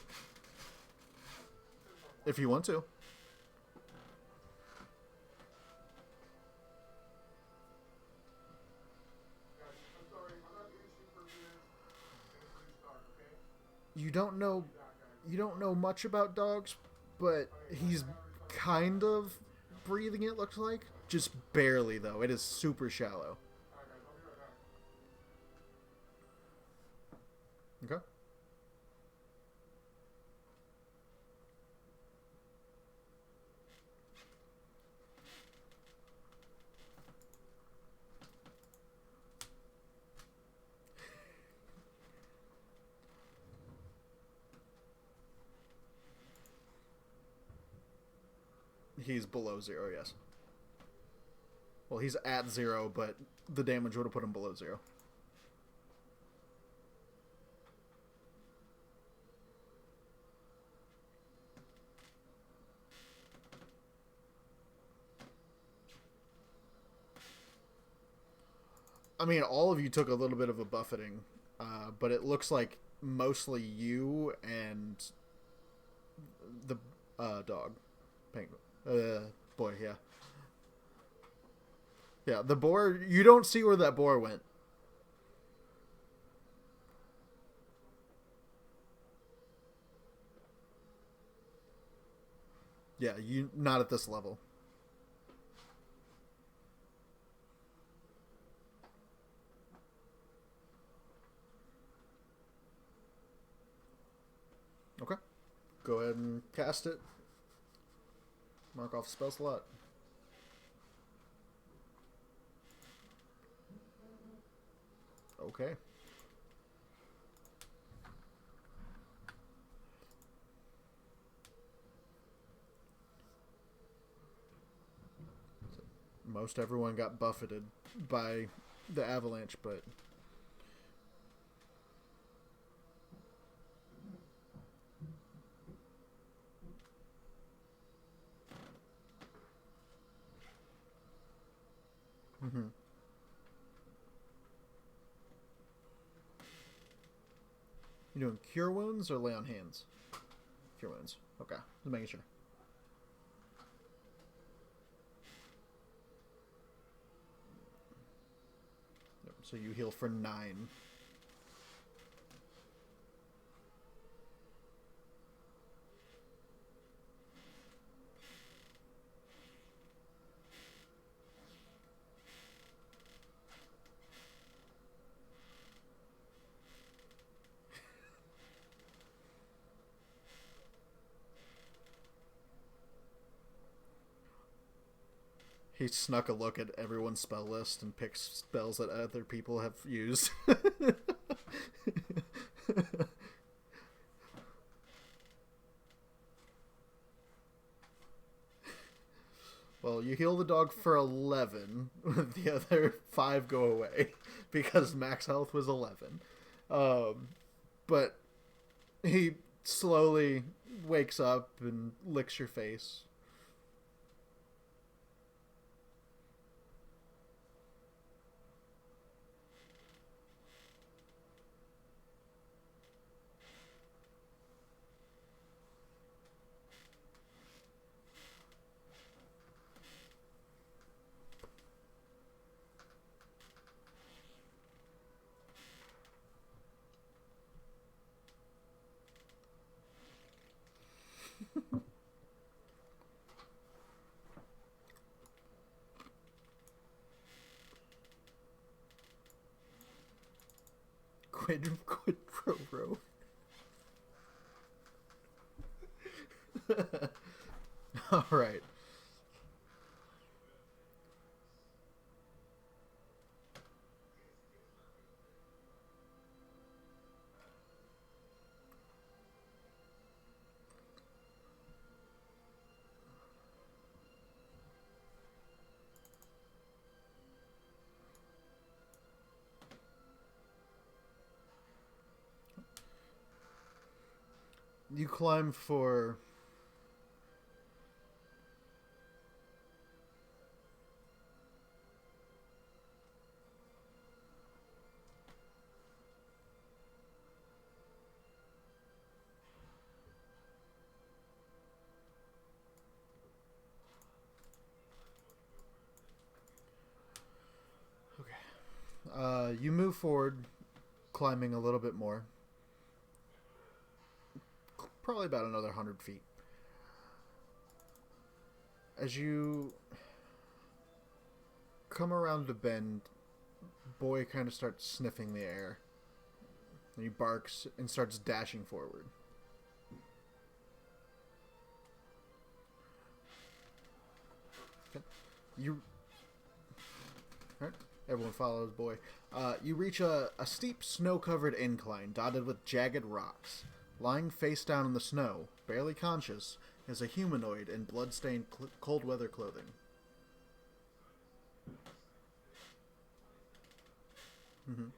A: If you want to. You don't know much about dogs, but he's kind of breathing, it looks like. Just barely, though. It is super shallow. Okay. He's below 0, yes. Well, he's at 0, but the damage would have put him below 0. I mean, all of you took a little bit of a buffeting, but it looks like mostly you and the dog. Penguin. Boy, yeah. Yeah, the boar, you don't see where that boar went. Yeah, you not at this level. Okay. Go ahead and cast it. Mark off the spell slot. Okay. Most everyone got buffeted by the avalanche, but you doing cure wounds or lay on hands? Cure wounds. Okay, just making sure. Yep, so you heal for 9. He snuck a look at everyone's spell list and picked spells that other people have used. Well, you heal the dog for 11. The other 5 go away because max health was 11. But he slowly wakes up and licks your face. Quid pro bro. All right. You climb for you move forward, climbing a little bit more. Probably about another 100 feet. As you come around the bend, boy kind of starts sniffing the air. And he barks and starts dashing forward. Okay. Alright, everyone follows boy. You reach a steep snow-covered incline dotted with jagged rocks. Lying face down in the snow, barely conscious, is a humanoid in blood-stained cold weather clothing. Mm-hmm.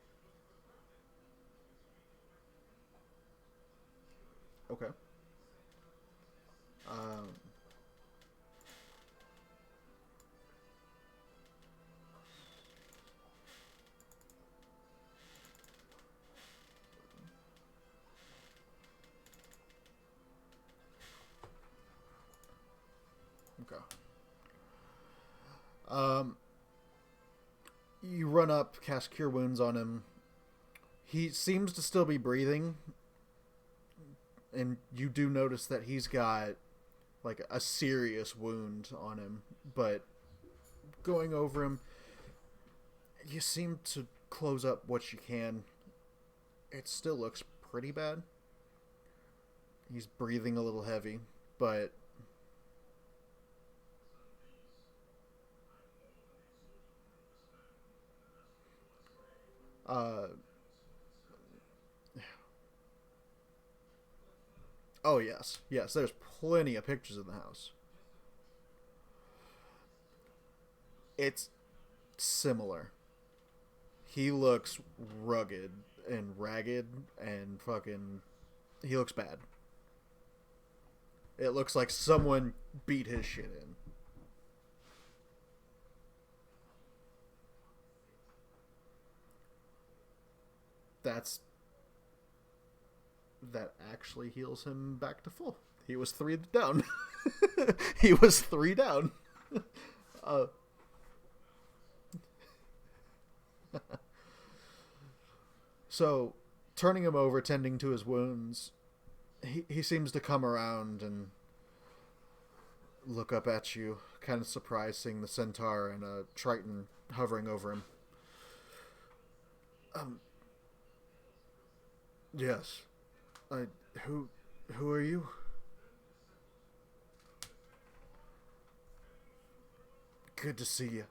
A: Okay. Um, okay. Um, you run up, cast Cure Wounds on him. He seems to still be breathing, and you do notice that he's got like a serious wound on him. But going over him, you seem to close up what you can. It still looks pretty bad. He's breathing a little heavy, but uh oh yes. Yes, there's plenty of pictures in the house. It's similar. He looks rugged and ragged and fucking he looks bad. It looks like someone beat his shit in. That's that actually heals him back to full. He was 3 down. He was 3 down. Uh, so, turning him over, tending to his wounds, he seems to come around and look up at you, kind of surprised seeing the centaur and a triton hovering over him. Um, yes. I, who, who are you? Good to see you.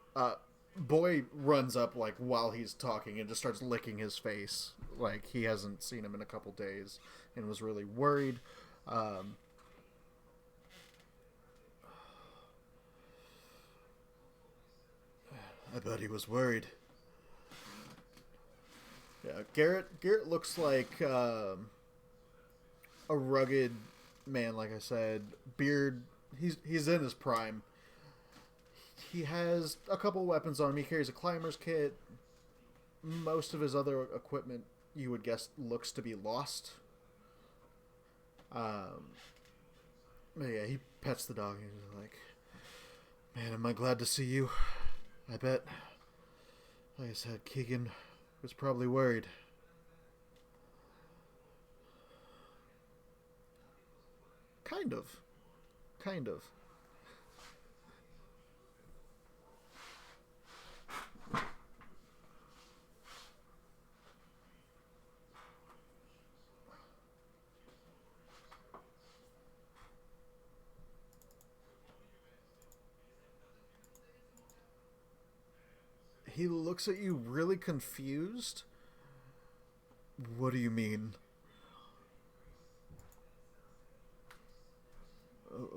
A: Boy runs up like while he's talking and just starts licking his face like he hasn't seen him in a couple days and was really worried. Um, I bet he was worried. Yeah, Garrett looks like a rugged man. Like I said, beard. He's in his prime. He has a couple weapons on him. He carries a climber's kit. Most of his other equipment, you would guess, looks to be lost. But yeah, he pets the dog and he's like, "Man, am I glad to see you? I bet." Like I said, Keegan was probably worried. Kind of. Kind of. He looks at you really confused. What do you mean?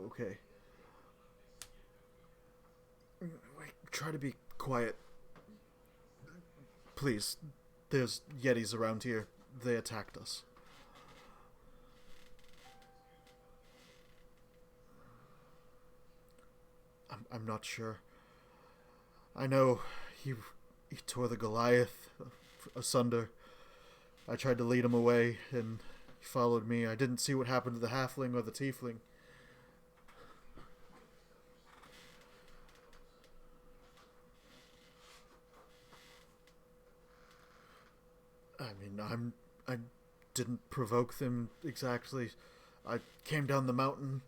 A: Okay. Wait, try to be quiet. Please. There's Yetis around here. They attacked us. I'm not sure. I know he tore the Goliath asunder. I tried to lead him away, and he followed me. I didn't see what happened to the halfling or the tiefling. I mean, I didn't provoke them exactly. I came down the mountain.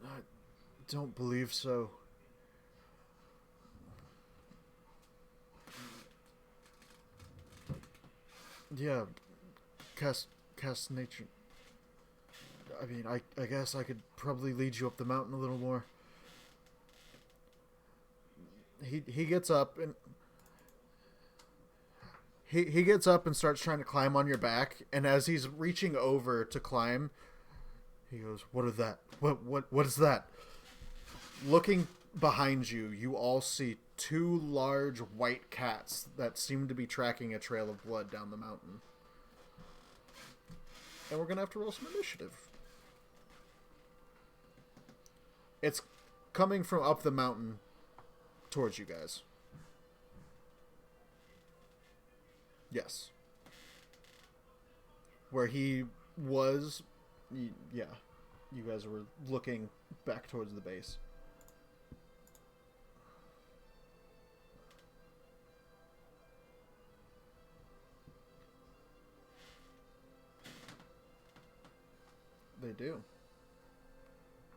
A: I don't believe so. Yeah, cast nature. I mean, I guess I could probably lead you up the mountain a little more. He gets up and he gets up and starts trying to climb on your back, and as he's reaching over to climb, he goes, "What is that? What is that?" Looking behind you, you all see two large white cats that seem to be tracking a trail of blood down the mountain. And we're gonna have to roll some initiative. It's coming from up the mountain towards you guys. Yes. Where he was, yeah. You guys were looking back towards the base. They do.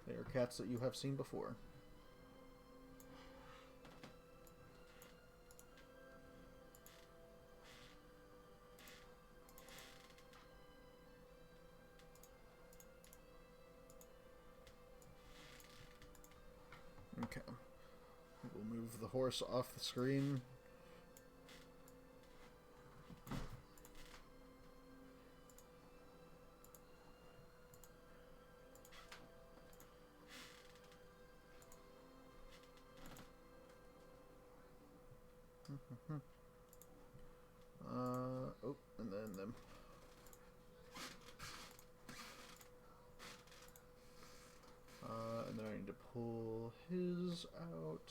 A: They are cats that you have seen before. Okay. We'll move the horse off the screen. Oh, and then them. And then I need to pull his out.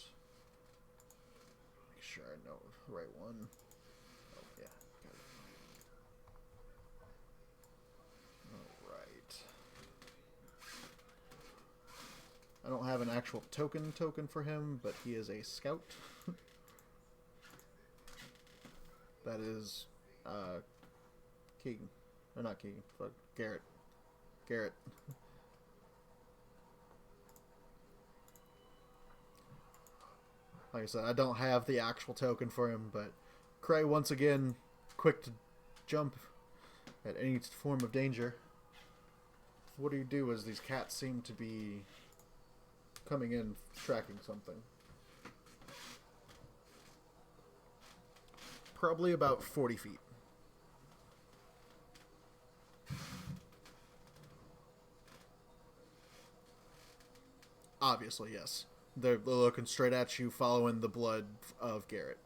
A: Make sure I know the right one. Oh, yeah. Got it. Alright. I don't have an actual token for him, but he is a scout. That is, Keegan. Or not Keegan, but Garrett. Garrett. Like I said, I don't have the actual token for him, but Cray, once again, quick to jump at any form of danger. What do you do as these cats seem to be coming in, tracking something? Probably about 40 feet. Obviously, yes. They're looking straight at you, following the blood of Garrett.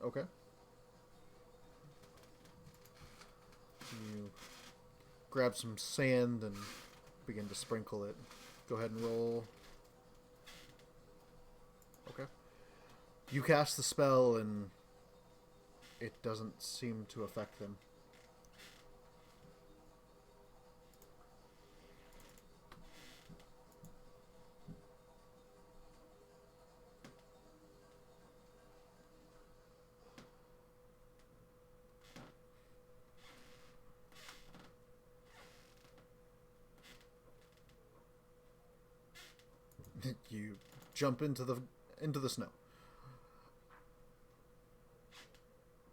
A: Okay. You grab some sand and begin to sprinkle it. Go ahead and roll. Okay. You cast the spell and it doesn't seem to affect them. You jump into the snow.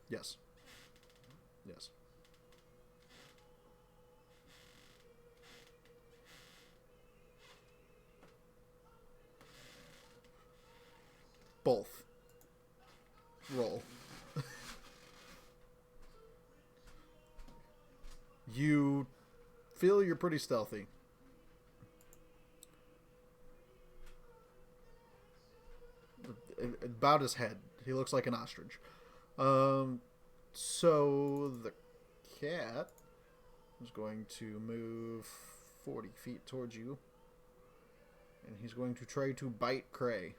A: Yes. Yes. Both. Roll. You feel you're pretty stealthy. About his head. He looks like an ostrich. So the cat is going to move 40 feet towards you. And he's going to try to bite Cray.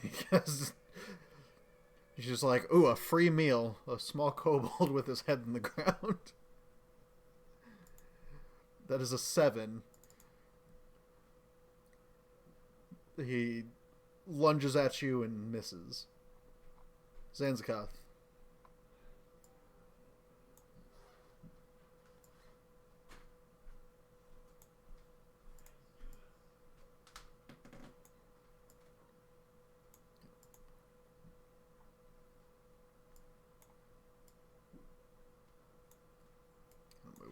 A: Because he's just like, ooh, a free meal. A small kobold with his head in the ground. That is a 7. He lunges at you and misses. Zanzakath.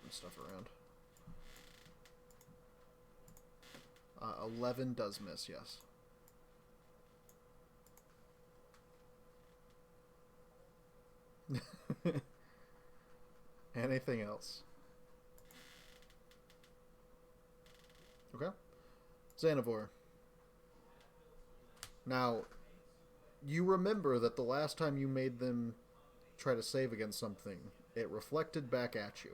A: moving stuff around. 11 does miss, yes. Anything else? Okay. Xanavor. Now, you remember that the last time you made them try to save against something, it reflected back at you.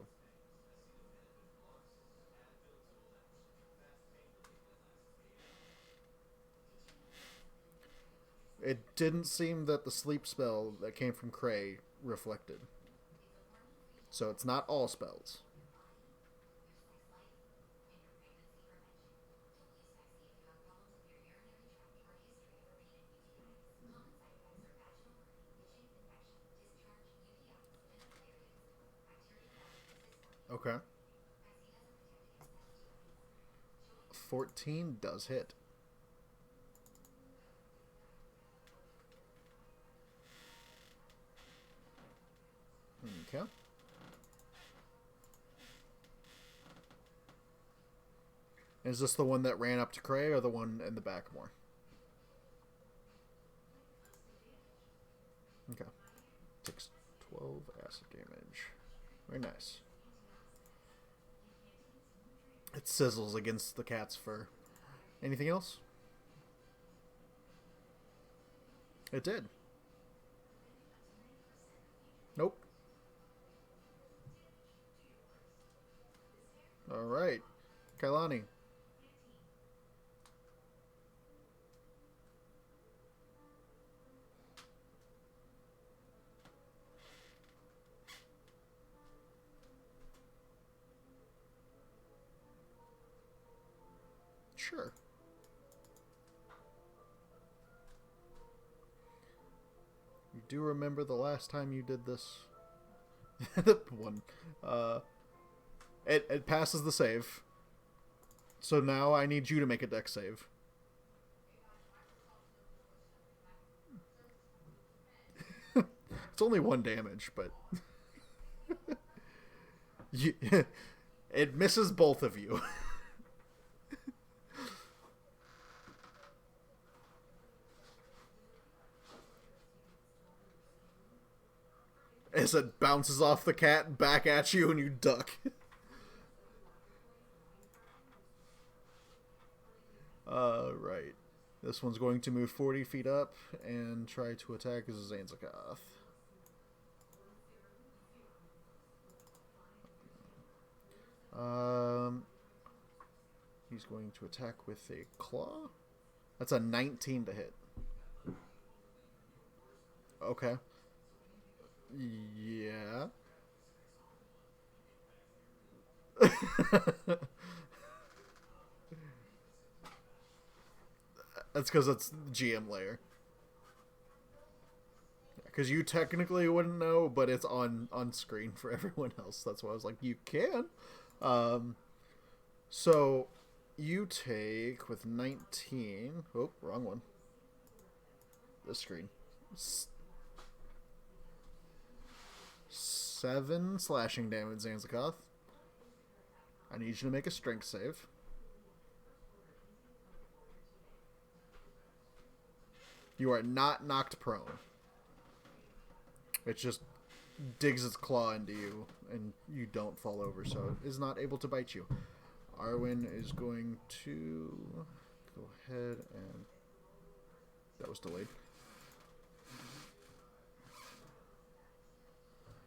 A: It didn't seem that the sleep spell that came from Cray reflected. So it's not all spells. Okay. 14 does hit. Okay. Is this the one that ran up to Cray or the one in the back more? Okay. Takes 12 acid damage. Very nice. It sizzles against the cat's fur. Anything else? It did. Nope. Alright. Kailani. Sure. You do remember the last time you did this? One. It passes the save. So now I need you to make a dex save. It's only 1 damage, but... it misses both of you. As it bounces off the cat back at you and you duck. Right. This one's going to move 40 feet up and try to attack Zanzakoth. He's going to attack with a claw. That's a 19 to hit. Okay. Yeah. That's because it's GM layer. Because you technically wouldn't know, but it's on screen for everyone else. That's why I was like, you can. So you take with 19. Oh, wrong one. This screen. 7 slashing damage, Zanzakoth. I need you to make a strength save. You are not knocked prone. It just digs its claw into you, and you don't fall over, so it is not able to bite you. Arwen is going to go ahead and... That was delayed.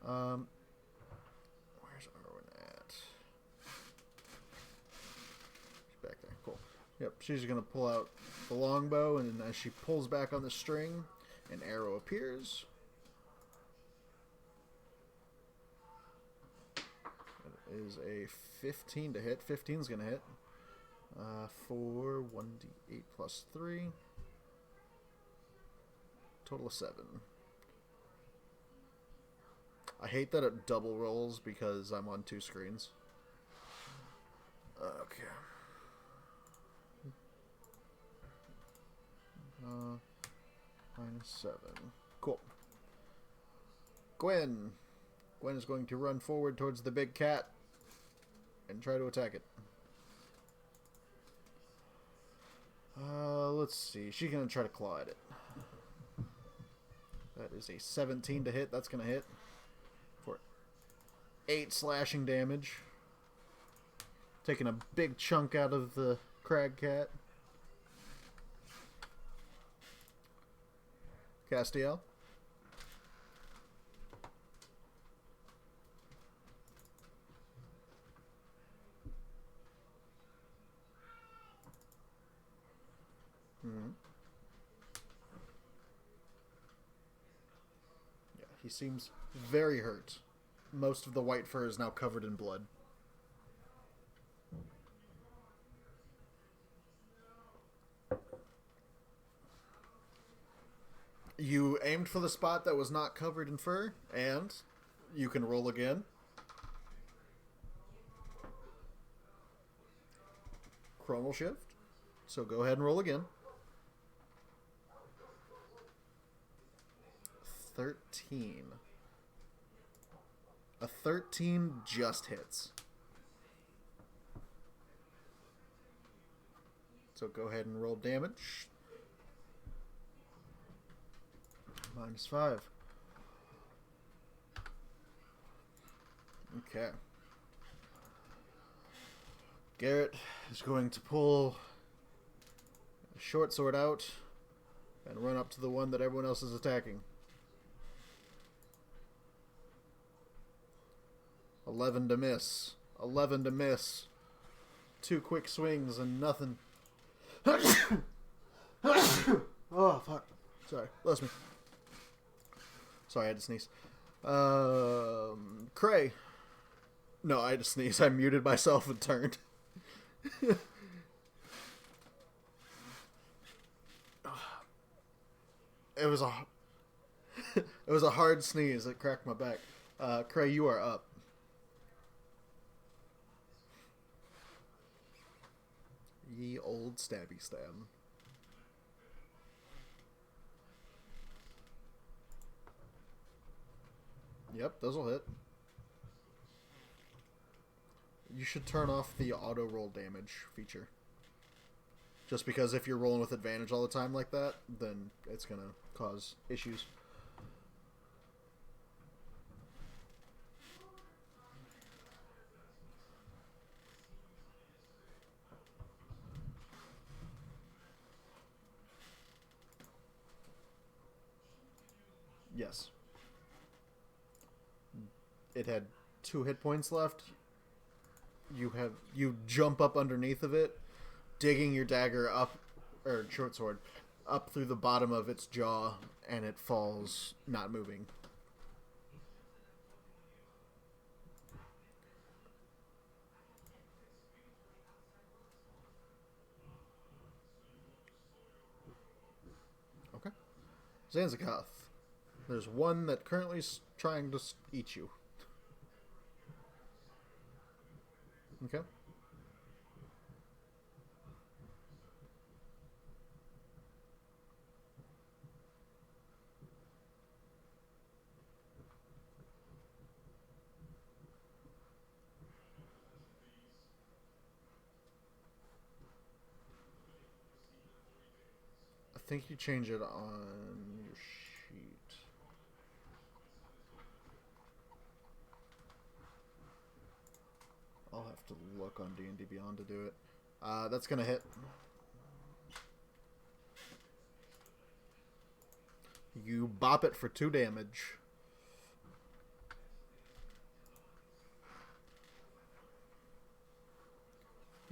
A: Where's Arwen at? She's back there. Cool. Yep, she's going to pull out the longbow, and as she pulls back on the string, an arrow appears. It is a 15 to hit. 15 is going to hit. For 1d8 plus 3. Total of 7. I hate that it double rolls because I'm on 2 screens. Okay. -7. Cool. Gwen. Gwen is going to run forward towards the big cat and try to attack it. Let's see. She's going to try to claw at it. That is a 17 to hit. That's going to hit for 8 slashing damage. Taking a big chunk out of the crag cat. Castiel. Yeah, he seems very hurt. Most of the white fur is now covered in blood. You aimed for the spot that was not covered in fur, and you can roll again. Chronal shift. So go ahead and roll again. 13. A 13 just hits. So go ahead and roll damage. -5. Okay. Garrett is going to pull a short sword out and run up to the one that everyone else is attacking. 11 to miss. 11 to miss. 2 quick swings and nothing. Oh, fuck. Sorry. Bless me. Sorry, I had to sneeze. Cray. No, I had to sneeze. I muted myself and turned. It was a hard sneeze. It cracked my back. Cray, you are up. Ye old stabby stab. Yep, those'll hit. You should turn off the auto roll damage feature. Just because if you're rolling with advantage all the time like that, then it's gonna cause issues. Yes. It had 2 hit points left. You jump up underneath of it, digging your dagger up, or short sword, up through the bottom of its jaw, and it falls, not moving. Okay. Zanzakath. There's one that currently is trying to eat you. Okay. I think you change it on your sheet. I'll have to look on D&D Beyond to do it. That's going to hit. You bop it for 2 damage.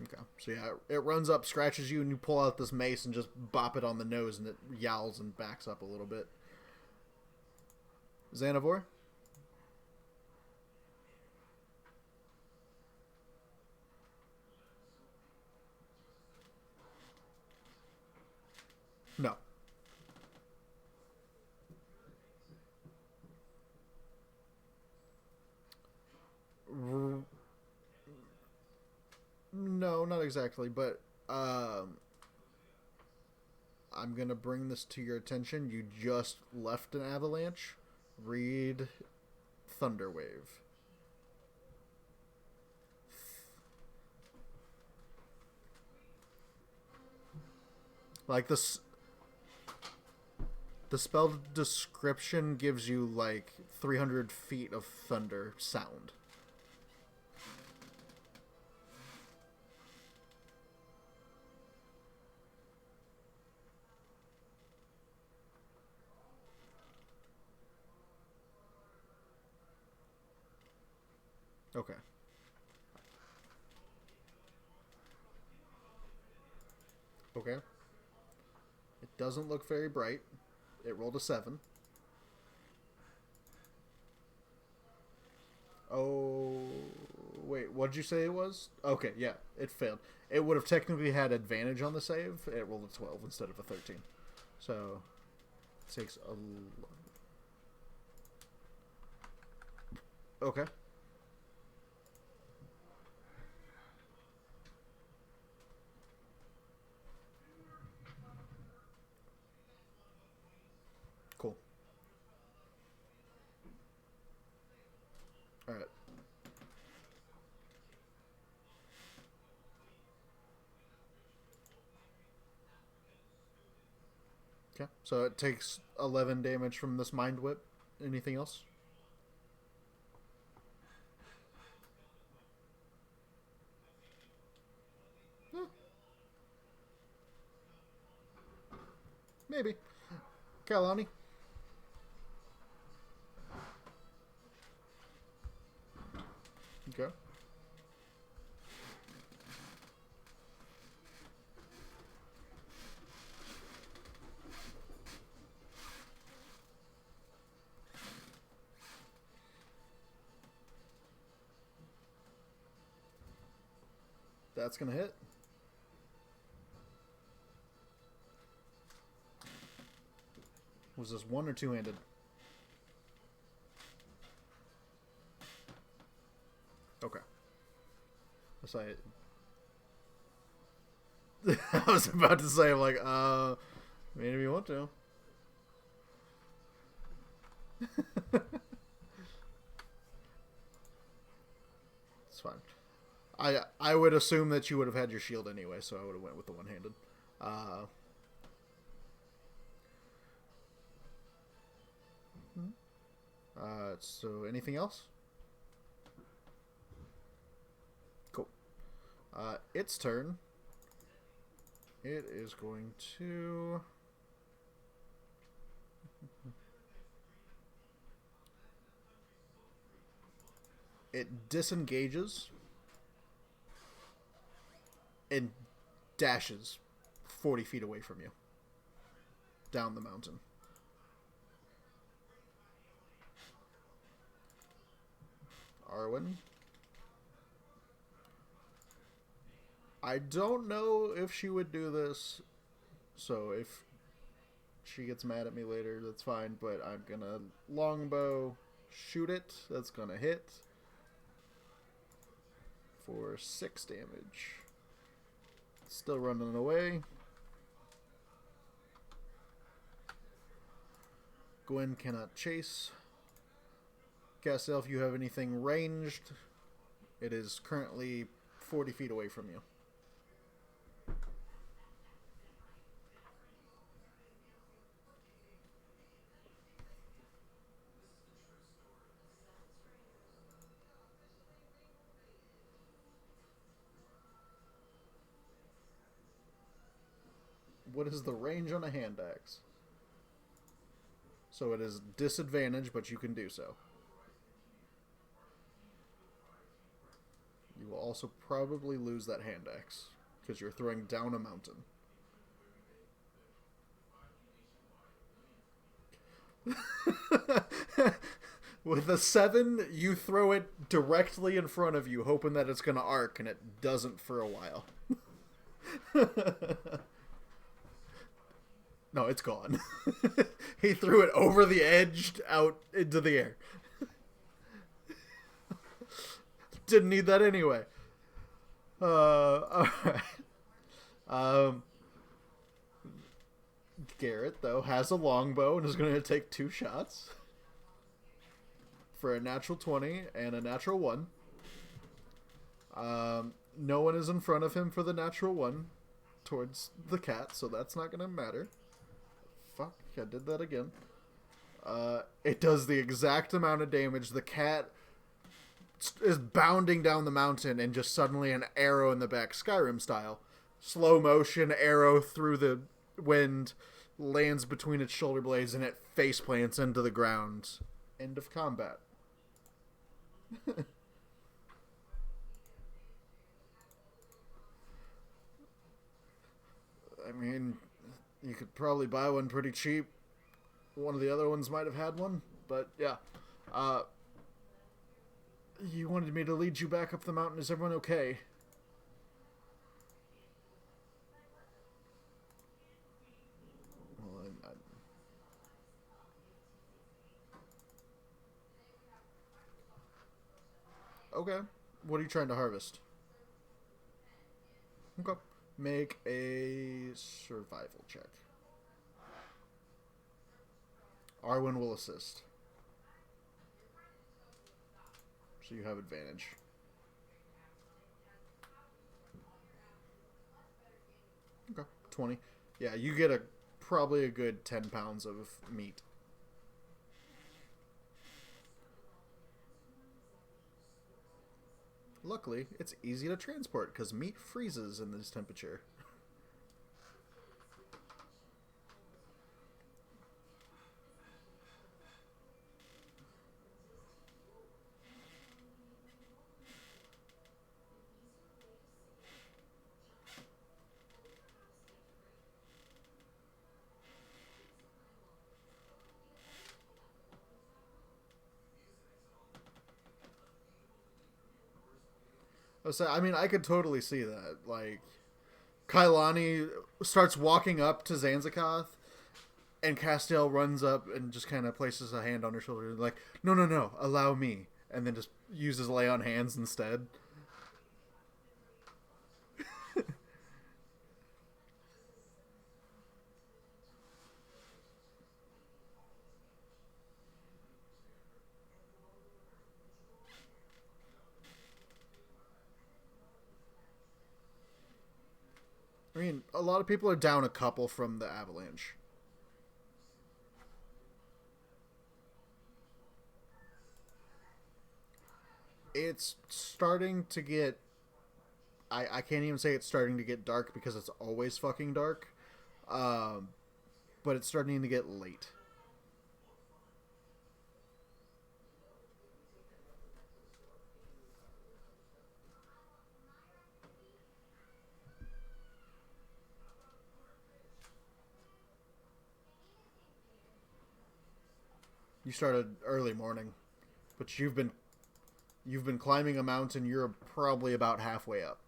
A: Okay, so yeah, it runs up, scratches you, and you pull out this mace and just bop it on the nose, and it yowls and backs up a little bit. Xanavor? No. No, not exactly, but I'm going to bring this to your attention. You just left an avalanche. Read Thunderwave. Like the spell description gives you like 300 feet of thunder sound. Okay. Okay. It doesn't look very bright. It rolled a 7. Oh, wait, what did you say it was? Okay, yeah, it failed. It would have technically had advantage on the save. It rolled a 12 instead of a 13. So, it takes a... Okay. Cool. Alright. Okay, so it takes 11 damage from this Mind Whip. Anything else? Eh, maybe. Kalani? Okay. That's gonna hit. Was this one or two-handed? Okay. So I was about to say, I'm like, maybe you want to. It's fine. I would assume that you would have had your shield anyway, so I would have went with the one-handed. So anything else? Cool. Its turn. It is going to... It disengages and dashes 40 feet away from you. Down the mountain. Arwen. I don't know if she would do this, so if she gets mad at me later, that's fine, but I'm gonna longbow shoot it. That's gonna hit for 6 damage. Still running away. Gwen cannot chase. Cassel, if you have anything ranged, it is currently 40 feet away from you. What is the range on a hand axe? So it is disadvantage, but you can do so. You will also probably lose that hand axe because you're throwing down a mountain. With a 7, you throw it directly in front of you, hoping that it's going to arc, and it doesn't for a while. No, it's gone. He threw it over the edge out into the air. Didn't need that anyway. Alright. Garrett, though, has a longbow and is going to take 2 shots. For a natural 20 and a natural 1. No one is in front of him for the natural 1. towards the cat, so that's not gonna matter. Fuck, I did that again. It does the exact amount of damage. The cat is bounding down the mountain, and just suddenly an arrow in the back, Skyrim style. Slow motion arrow through the wind, lands between its shoulder blades, and it face plants into the ground. End of combat. I mean, you could probably buy one pretty cheap. One of the other ones might have had one, but yeah. You wanted me to lead you back up the mountain. Is everyone okay? Well, okay. What are you trying to harvest? Okay. Make a survival check. Arwen will assist. So you have advantage. Okay. 20. Yeah, you get probably a good 10 pounds of meat. Luckily, it's easy to transport because meat freezes in this temperature. I mean, I could totally see that. Like, Kailani starts walking up to Zanzakath, and Castiel runs up and just kind of places a hand on her shoulder, like, no, no, no, allow me. And then just uses lay on hands instead. I mean, a lot of people are down a couple from the avalanche. It's starting to get... I can't even say it's starting to get dark because it's always fucking dark. But it's starting to get late. You started early morning, but you've been climbing a mountain. You're probably about halfway up.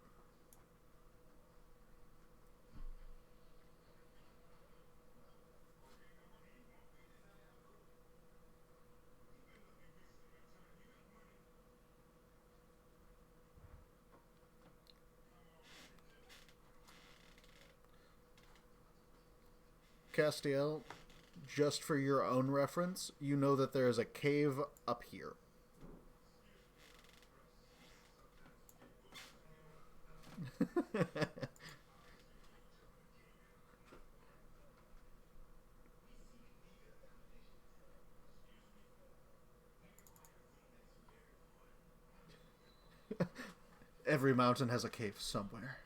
A: Castiel, just for your own reference, you know that there is a cave up here. Every mountain has a cave somewhere.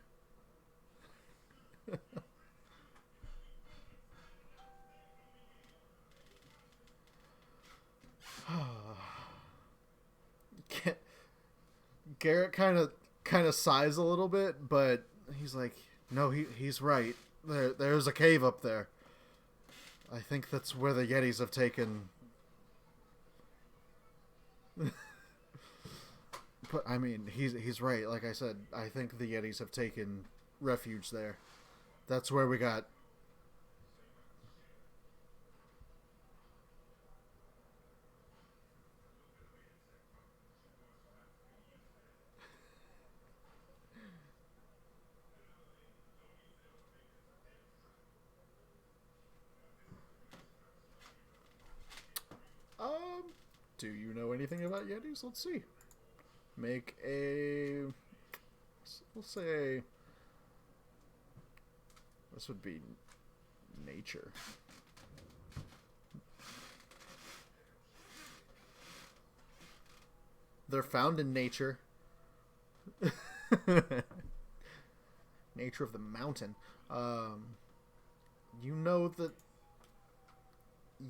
A: Garrett kind of sighs a little bit, but he's like, no, he's right. There's a cave up there. I think that's where the Yetis have taken. But I mean, he's right. Like I said, I think the Yetis have taken refuge there. That's where we got. Do you know anything about Yetis? Let's see. Make a... We'll say... This would be nature. They're found in nature. Nature of the mountain. You know that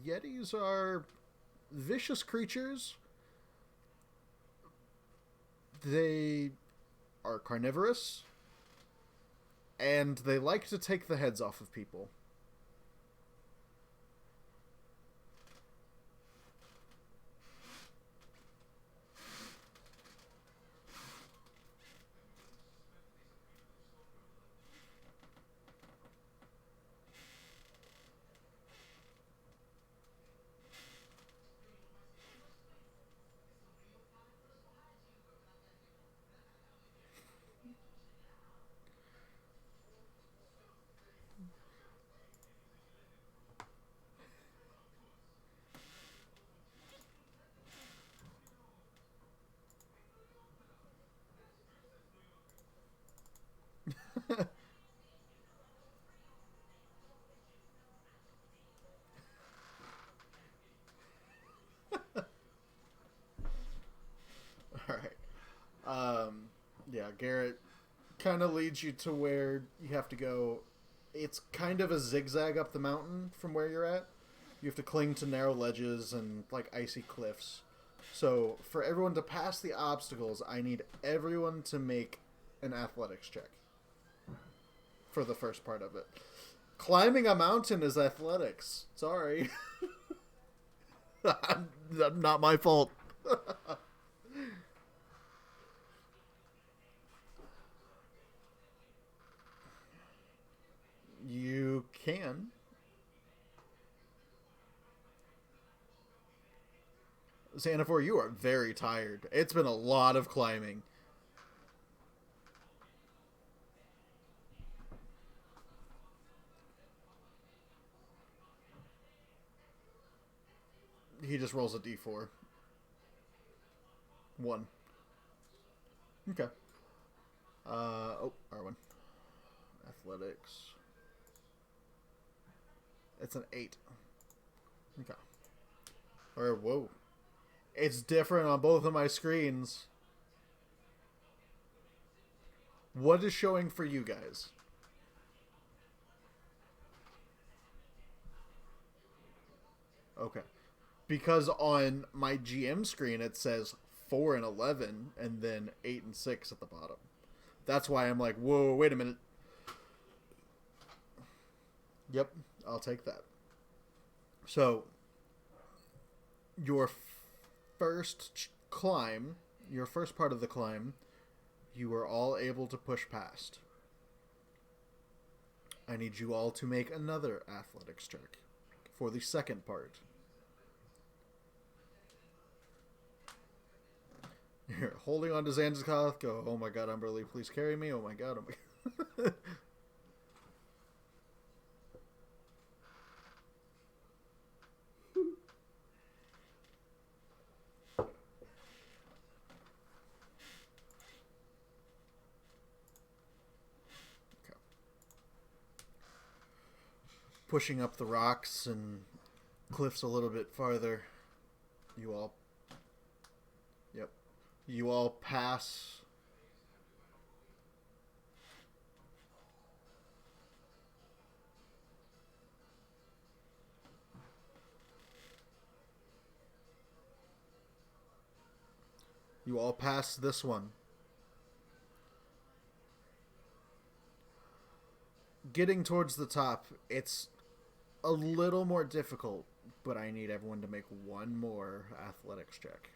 A: Yetis are vicious creatures. They are carnivorous. And they like to take the heads off of people. Alright. Yeah, Garrett kind of leads you to where you have to go. It's kind of a zigzag up the mountain from where you're at. You have to cling to narrow ledges and, like, icy cliffs. So, for everyone to pass the obstacles, I need everyone to make an athletics check. For the first part of it. Climbing a mountain is athletics. Sorry. Not my fault. You can. Xanafor, you are very tired. It's been a lot of climbing. He just rolls a d4. 1. Okay. R1. Athletics. It's an 8. Okay. Or, whoa. It's different on both of my screens. What is showing for you guys? Okay. Because on my GM screen it says 4 and 11 and then 8 and 6 at the bottom. That's why I'm like, whoa, wait a minute. Yep, I'll take that. So, your first climb, your first part of the climb, you were all able to push past. I need you all to make another athletics check for the second part. You're holding on to Xander's cloth. Go, oh my god, Umberly, please carry me. Oh my god, oh my god. Pushing up the rocks and cliffs a little bit farther. You all... Yep. You all pass... You all pass this one. Getting towards the top, it's a little more difficult, but I need everyone to make one more athletics check.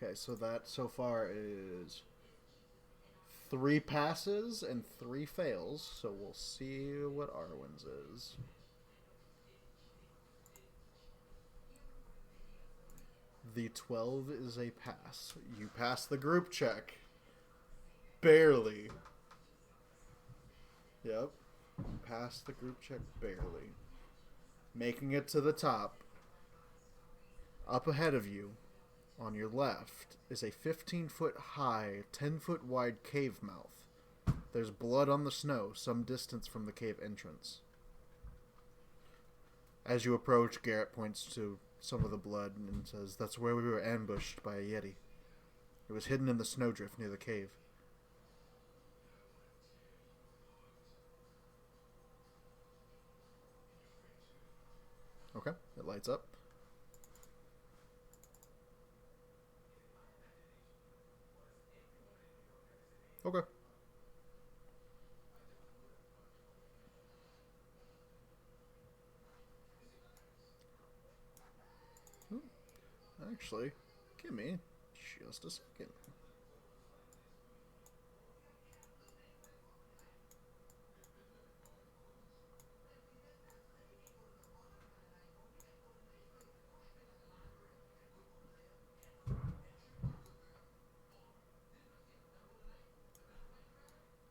A: Okay, so that so far is 3 passes and 3 fails, so we'll see what Arwen's is. The 12 is a pass. You pass the group check. Barely. Yep. Passed the group check barely. Making it to the top. Up ahead of you, on your left, is a 15-foot high, 10-foot wide cave mouth. There's blood on the snow some distance from the cave entrance. As you approach, Garrett points to some of the blood and says, "That's where we were ambushed by a yeti. It was hidden in the snowdrift near the cave." Okay, it lights up. Okay. Actually, give me just a second.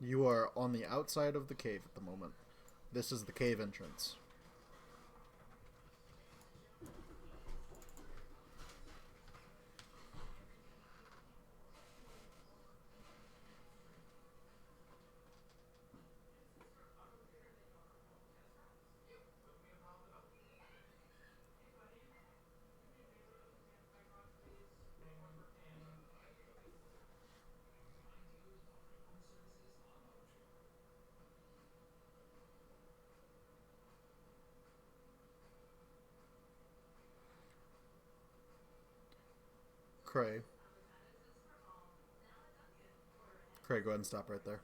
A: You are on the outside of the cave at the moment. This is the cave entrance. Cray. Cray, go ahead and stop right there.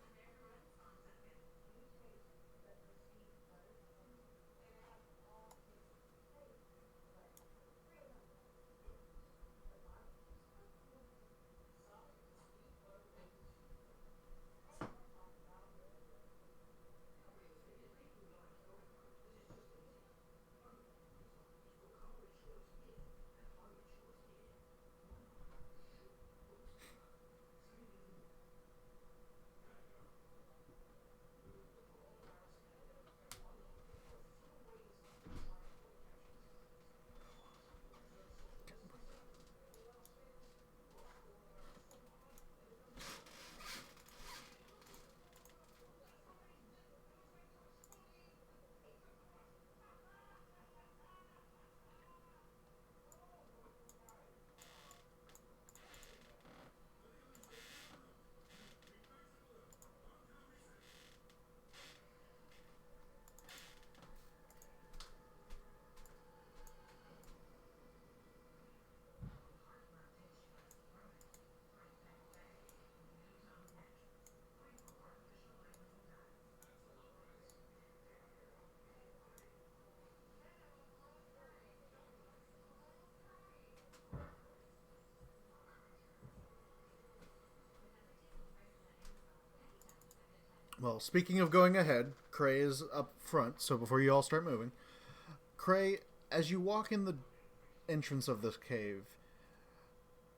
A: Well, speaking of going ahead, Cray is up front, so before you all start moving, Cray, as you walk in the entrance of this cave,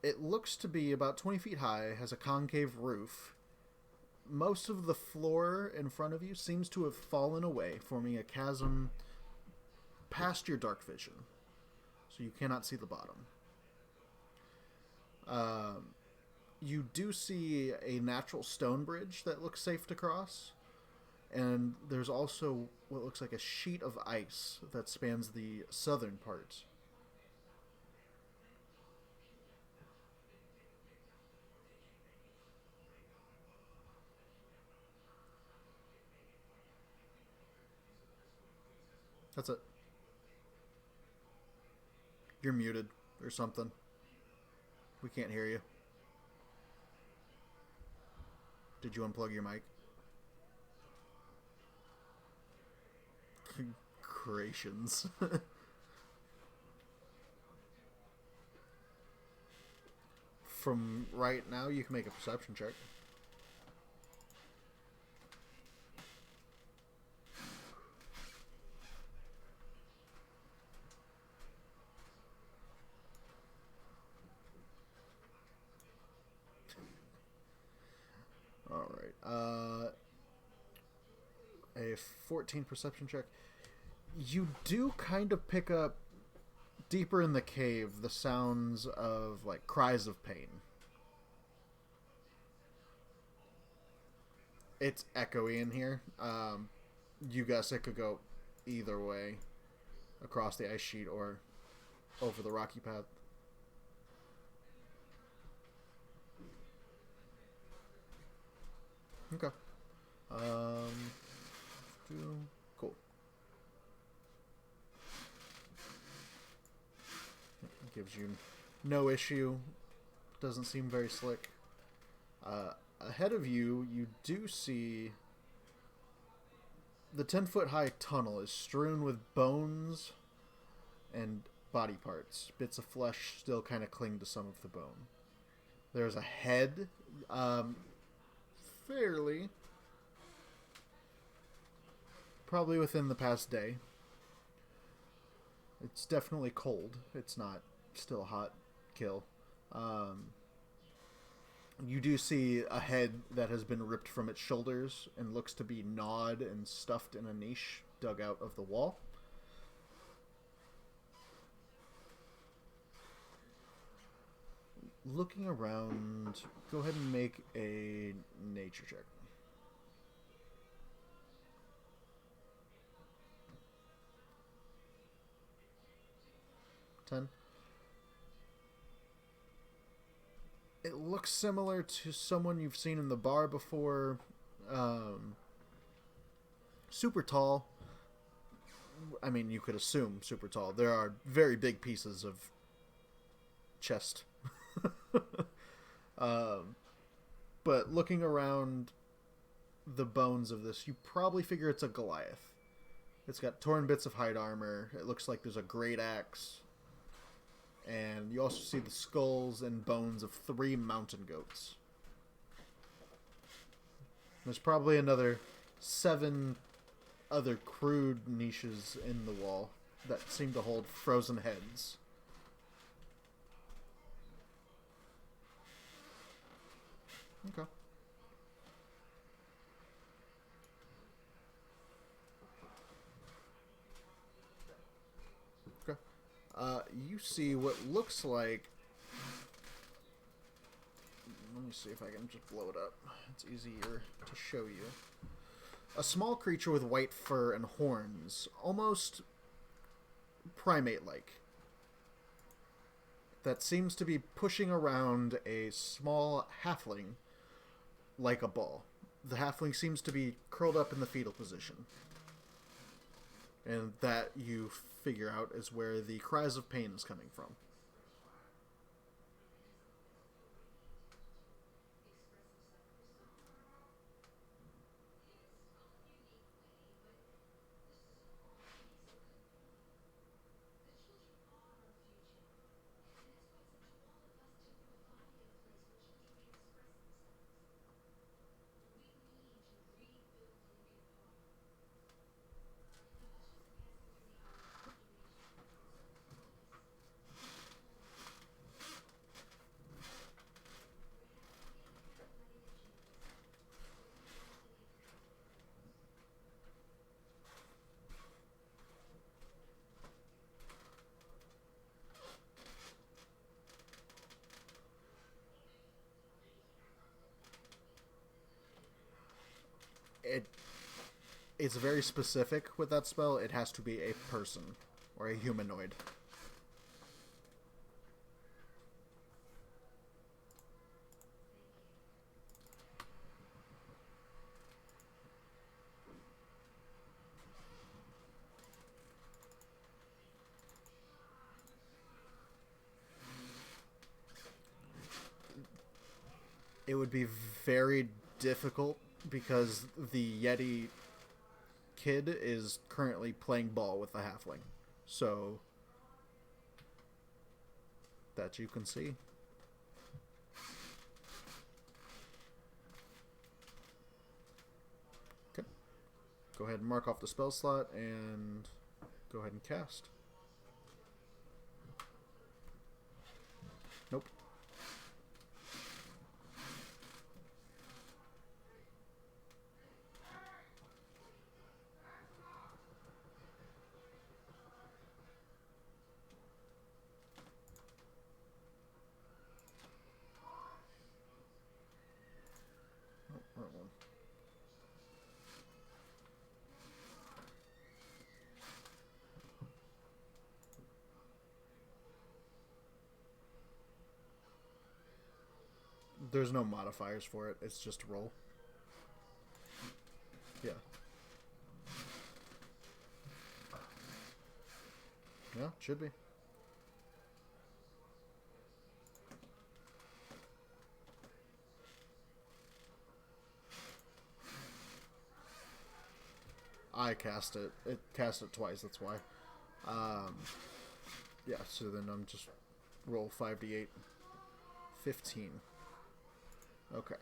A: it looks to be about 20 feet high, has a concave roof. Most of the floor in front of you seems to have fallen away, forming a chasm past your dark vision, so you cannot see the bottom. You do see a natural stone bridge that looks safe to cross, and there's also what looks like a sheet of ice that spans the southern part. That's it. You're muted or something. We can't hear you. Did you unplug your mic? Creations. From right now, you can make a perception check. All right. A 14 perception check. You do kind of pick up deeper in the cave the sounds of like cries of pain. It's echoey in here. You guess it could go either way, across the ice sheet or over the rocky path. Okay. Cool. It gives you no issue. Doesn't seem very slick. Ahead of you, you do see the 10-foot high tunnel is strewn with bones and body parts. Bits of flesh still kind of cling to some of the bone. There's a head, fairly, probably within the past day. It's definitely cold. It's not still a hot kill. You do see a head that has been ripped from its shoulders and looks to be gnawed and stuffed in a niche dug out of the wall. Looking around, go ahead and make a nature check. 10. It looks similar to someone you've seen in the bar before. Super tall. I mean, you could assume super tall. There are very big pieces of chest. But looking around the bones of this, you probably figure it's a Goliath. It's got torn bits of hide armor. It looks like there's a great axe. And you also see the skulls and bones of 3 mountain goats. There's probably another 7 other crude niches in the wall that seem to hold frozen heads. Okay. Okay. You see what looks like... Let me see if I can just blow it up. It's easier to show you. A small creature with white fur and horns, almost primate-like, that seems to be pushing around a small halfling like a ball. The halfling seems to be curled up in the fetal position. And that, you figure out, is where the cries of pain is coming from. It's very specific with that spell. It has to be a person or a humanoid. It would be very difficult because the Yeti kid is currently playing ball with the halfling. So, that you can see. Okay. Go ahead and mark off the spell slot and go ahead and cast. Nope. There's no modifiers for it. It's just roll. Yeah. Yeah, should be. I cast it. It cast it twice, that's why. Yeah, so then I'm just roll 5d8. 15. Okay.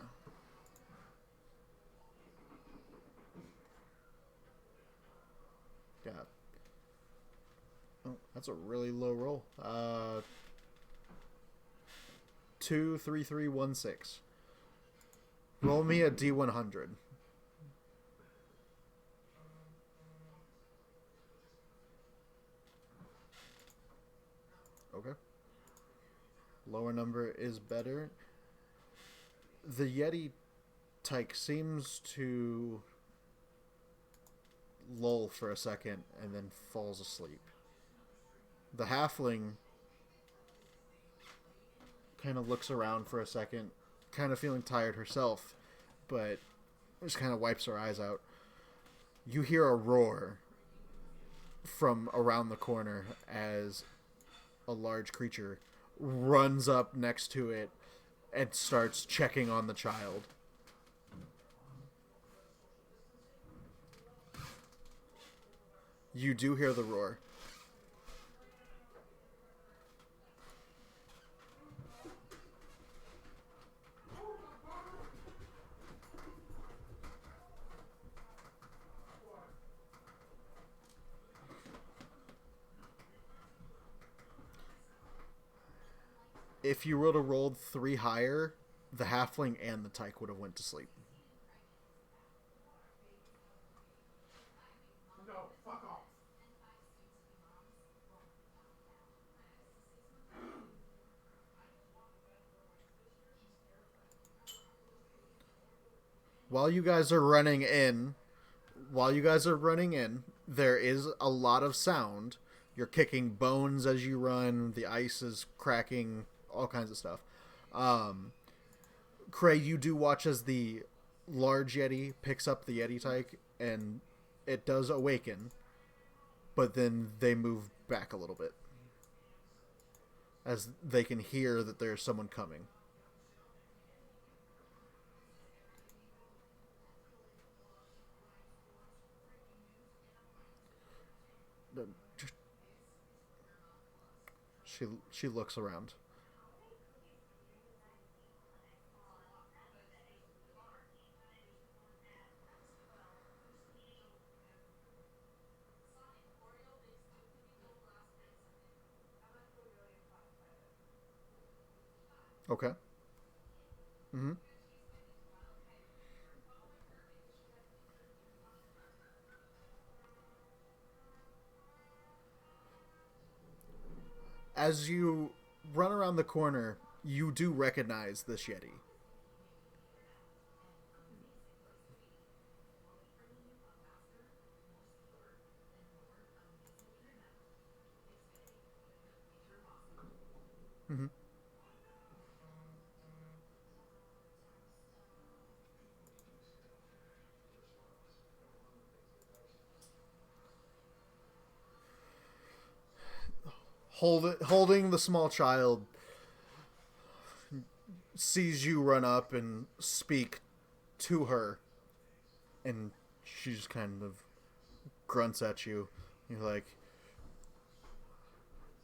A: Yeah. Oh, that's a really low roll. 2, 3, 3, 1, 6. Roll me a d100. Okay. Lower number is better. The Yeti tyke seems to lull for a second and then falls asleep. The halfling kind of looks around for a second, kind of feeling tired herself, but just kind of wipes her eyes out. You hear a roar from around the corner as a large creature runs up next to it and starts checking on the child. You do hear the roar. If you would have rolled 3 higher, the halfling and the tyke would have went to sleep.
B: No, fuck off.
A: While you guys are running in, there is a lot of sound. You're kicking bones as you run. The ice is cracking. All kinds of stuff. Cray, you do watch as the large Yeti picks up the Yeti tyke, and it does awaken, but then they move back a little bit as they can hear that there's someone coming. She looks around. Okay. Mm-hmm. As you run around the corner, you do recognize this Yeti. Mm-hmm. Holding the small child, sees you run up and speak to her, and she just kind of grunts at you. You're like,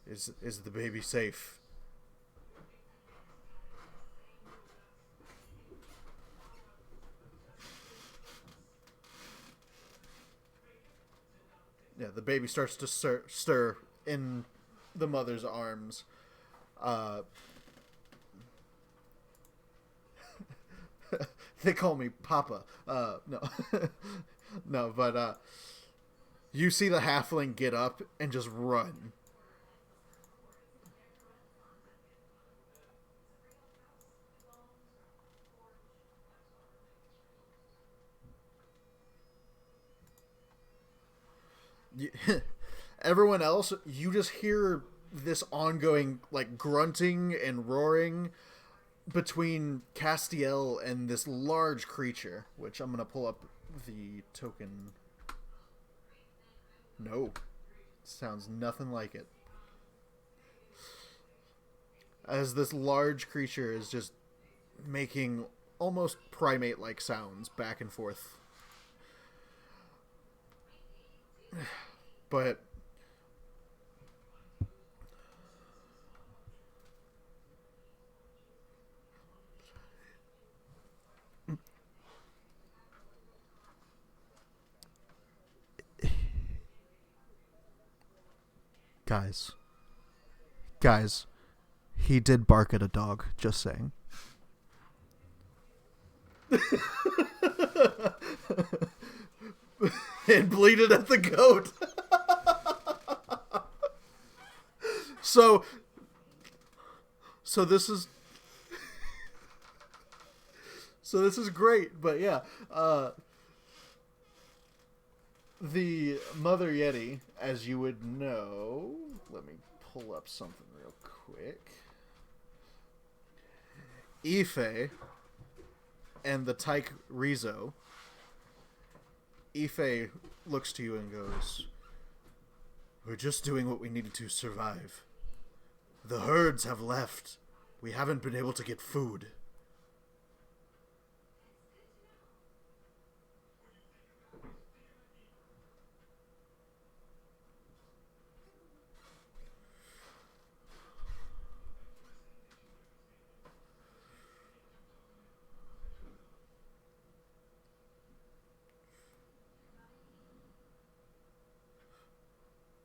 A: "Is the baby safe?" Yeah, the baby starts to stir in the mother's arms. Uh, they call me Papa. No, no, but you see the halfling get up and just run. Everyone else, you just hear this ongoing like grunting and roaring. between Castiel and this large creature, which I'm gonna pull up the token. No, sounds nothing like it. As this large creature is just making almost primate-like sounds back and forth. But guys, guys, he did bark at a dog. Just saying. And bleated at the goat. so this is great, but yeah, the Mother Yeti, as you would know, let me pull up something real quick. Ife and the Tyke Rizzo. Ife looks to you and goes, "We're just doing what we needed to survive. The herds have left. We haven't been able to get food."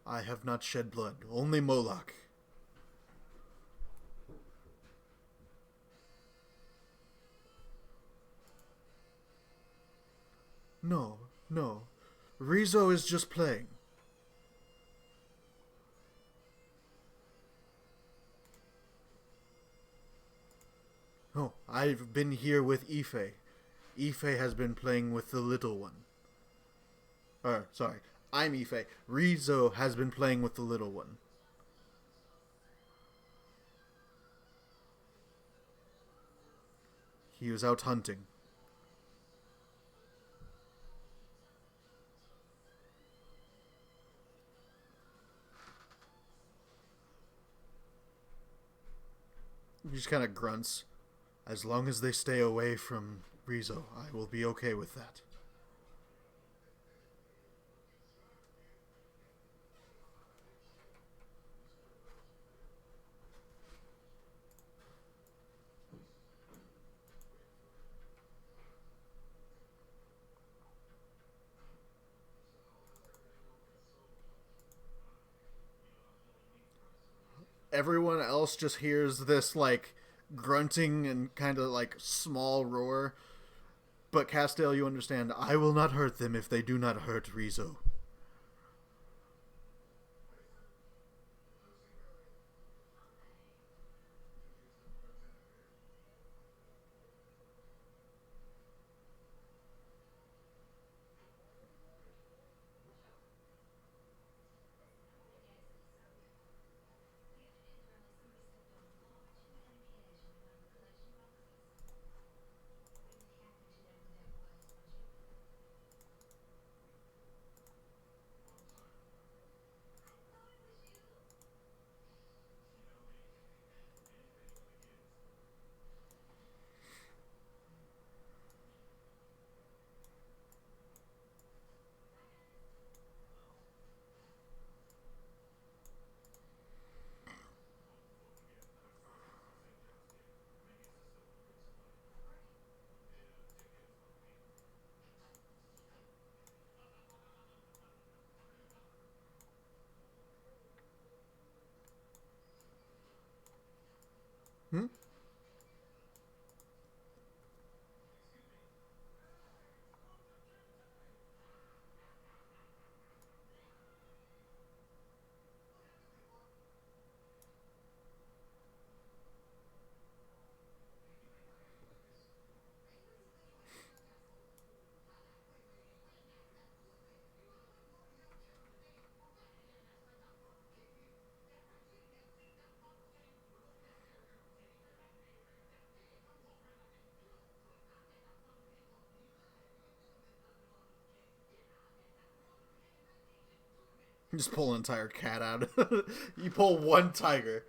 A: "I have not shed blood, only Moloch." "No, no. Rizzo is just playing." "Oh, I've been here with Ife. Ife has been playing with the little one." Sorry. I'm Ife. Rizzo has been playing with the little one. He was out hunting. He just kind of grunts. "As long as they stay away from Rizzo, I will be okay with that." Everyone else just hears this, like, grunting and kind of, like, small roar. But Castile, you understand, I will not hurt them if they do not hurt Rizzo. Hmm? Just pull an entire cat out. You pull one tiger.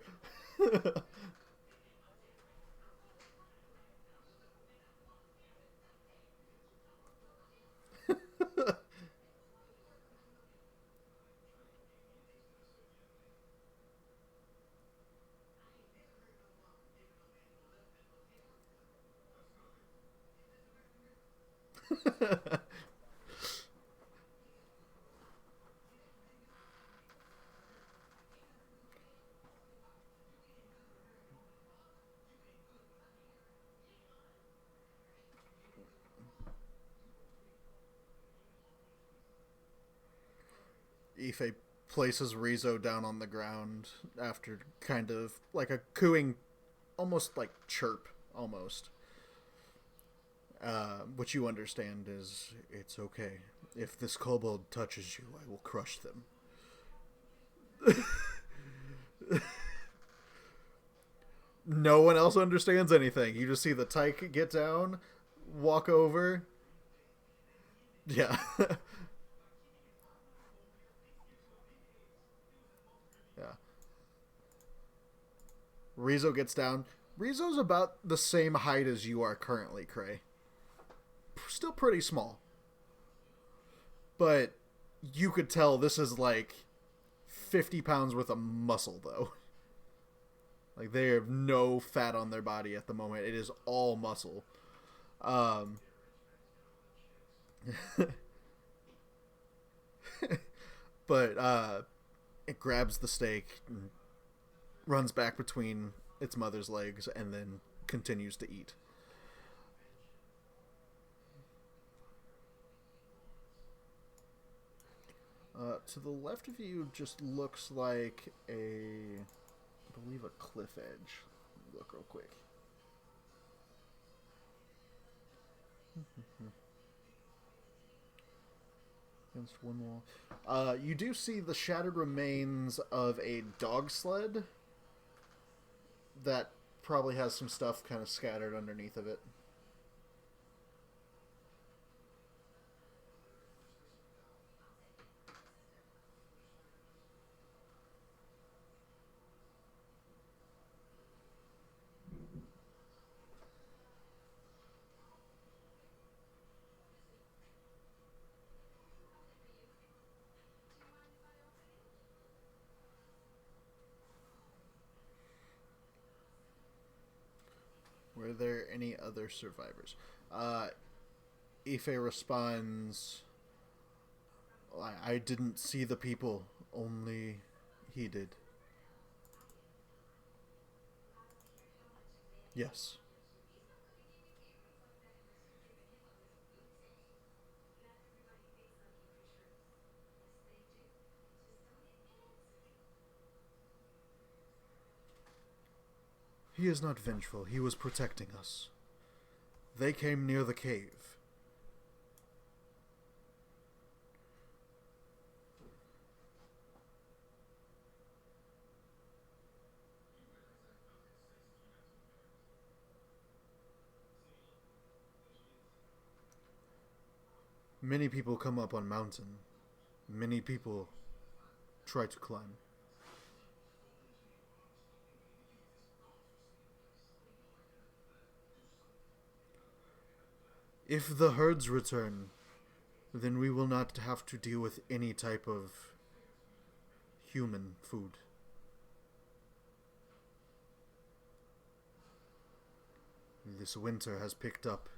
A: Ife places Rizzo down on the ground after kind of like a cooing, almost like chirp, almost. What you understand is it's okay. If this kobold touches you, I will crush them. No one else understands anything. You just see the tyke get down, walk over. Yeah. Yeah. Rizzo gets down. Rizzo's about the same height as you are currently, Cray. Still pretty small. But you could tell this is like 50 pounds worth of muscle, though. Like, they have no fat on their body at the moment. It is all muscle. Um, but it grabs the steak, and runs back between its mother's legs, and then continues to eat. To the left of you just looks like I believe a cliff edge. Let me look real quick. Against one wall. You do see the shattered remains of a dog sled that probably has some stuff kind of scattered underneath of it. Were there any other survivors? Ife responds, I didn't see the people, only he did. Yes. He is not vengeful. He was protecting us. They came near the cave. Many people come up on mountain. Many people try to climb. If the herds return, then we will not have to deal with any type of human food. This winter has picked up.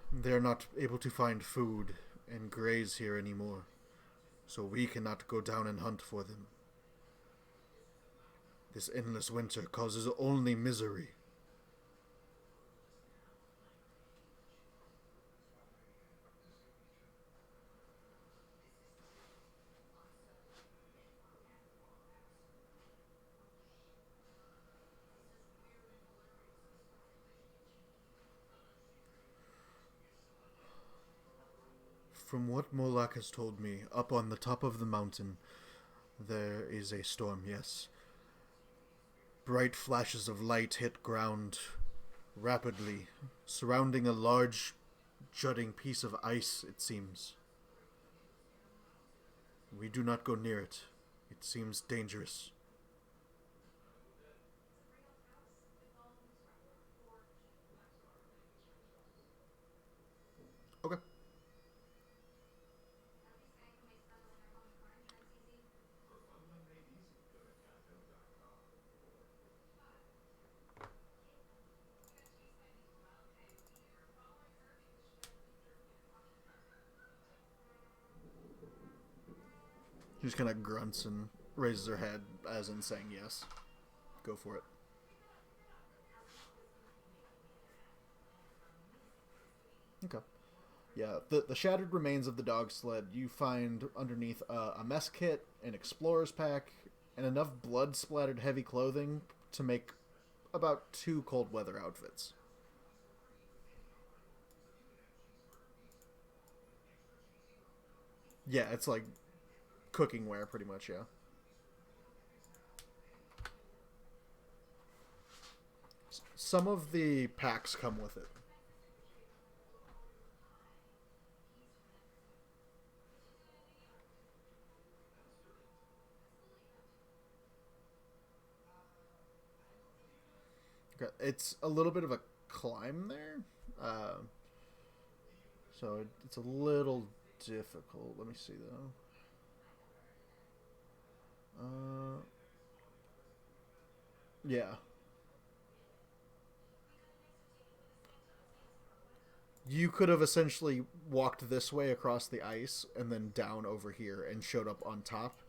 A: They're not able to find food and graze here anymore, so we cannot go down and hunt for them. This endless winter causes only misery. From what Molak has told me, up on the top of the mountain, there is a storm, yes. Bright flashes of light hit ground rapidly, surrounding a large, jutting piece of ice, it seems. We do not go near it. It seems dangerous. Okay. She just kind of grunts and raises her head, as in saying yes. Go for it. Okay. Yeah, the shattered remains of the dog sled you find underneath a mess kit, an explorer's pack, and enough blood splattered heavy clothing to make about 2 cold weather outfits. Yeah, it's like cooking wear, pretty much. Yeah. Some of the packs come with it. Okay. It's a little bit of a climb there, uh, so it's a little difficult. Let me see though. Yeah, you could have essentially walked this way across the ice and then down over here and showed up on top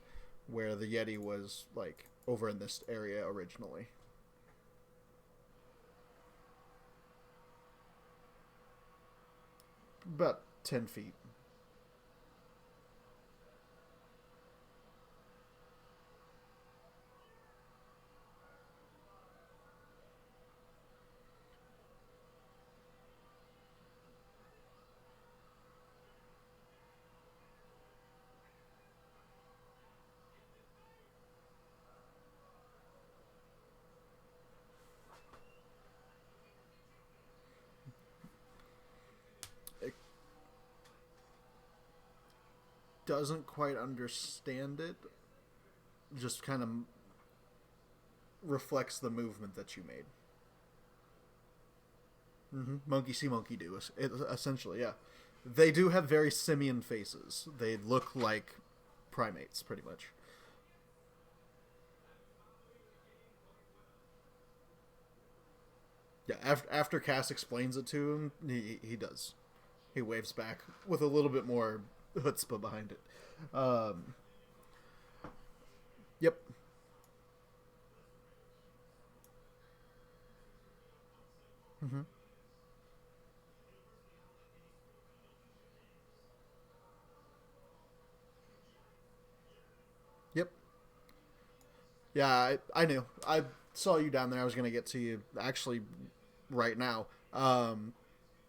A: where the Yeti was, like, over in this area originally. About 10 feet. It doesn't quite understand it, just kind of reflects the movement that you made. Monkey see, monkey do. Essentially, yeah. They do have very simian faces. They look like primates, pretty much. Yeah, after Cass explains it to him, he does. He waves back with a little bit more chutzpah behind it. Um, yep. Mm-hmm. Yep. Yeah, I knew. I saw you down there. I was going to get to you actually right now.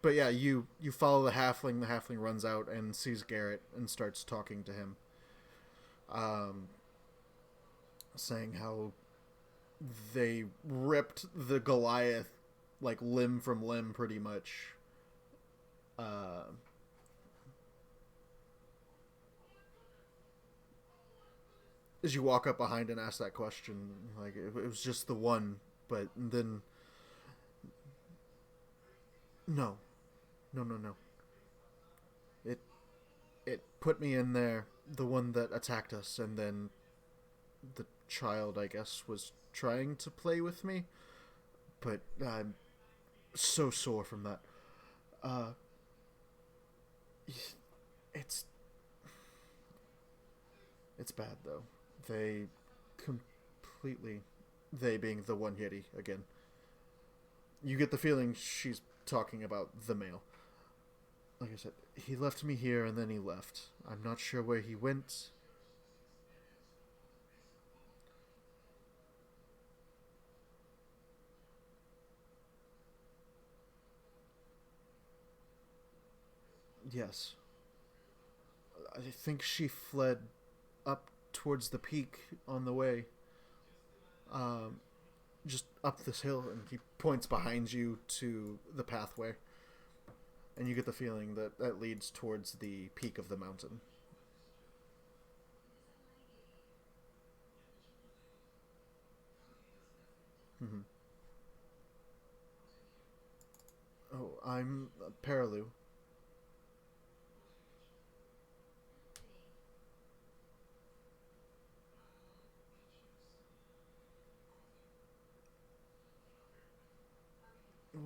A: But yeah, you follow the halfling. The halfling runs out and sees Garrett and starts talking to him, um, saying how they ripped the Goliath like limb from limb, pretty much. Uh, as you walk up behind and ask that question, like it was just the one, but then no, no. It it put me in there, the one that attacked us, and then the child, I guess, was trying to play with me, but I'm so sore from that. Uh, it's it's bad though. They completely, they being the one Yeti again. You get the feeling she's talking about the male. Like I said, he left me here and then he left. I'm not sure where he went. Yes, I think she fled up towards the peak on the way. Um, just up this hill, and he points behind you to the pathway, and you get the feeling that that leads towards the peak of the mountain. Mm-hmm. Oh, I'm Paralu.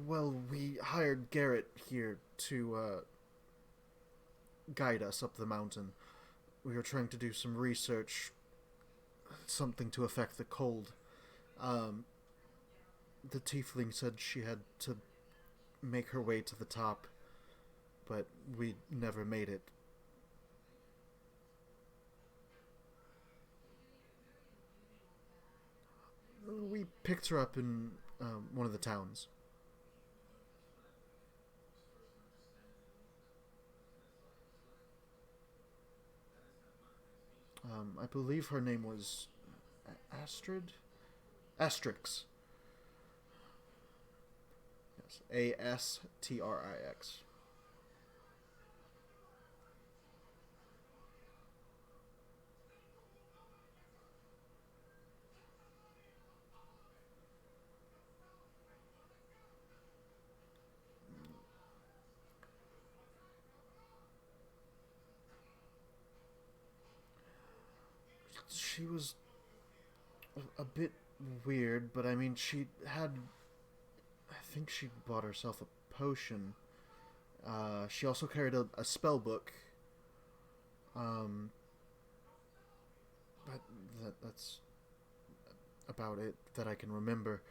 A: Well, we hired Garrett here to guide us up the mountain. We were trying to do some research, something to affect the cold. Um, the tiefling said she had to make her way to the top, but we never made it. We picked her up in one of the towns. I believe her name was Astrid? Astrix. Yes. Astrix. She was a bit weird, but I mean, she had. I think she bought herself a potion. She also carried a spell book. Um, but that's about it that I can remember.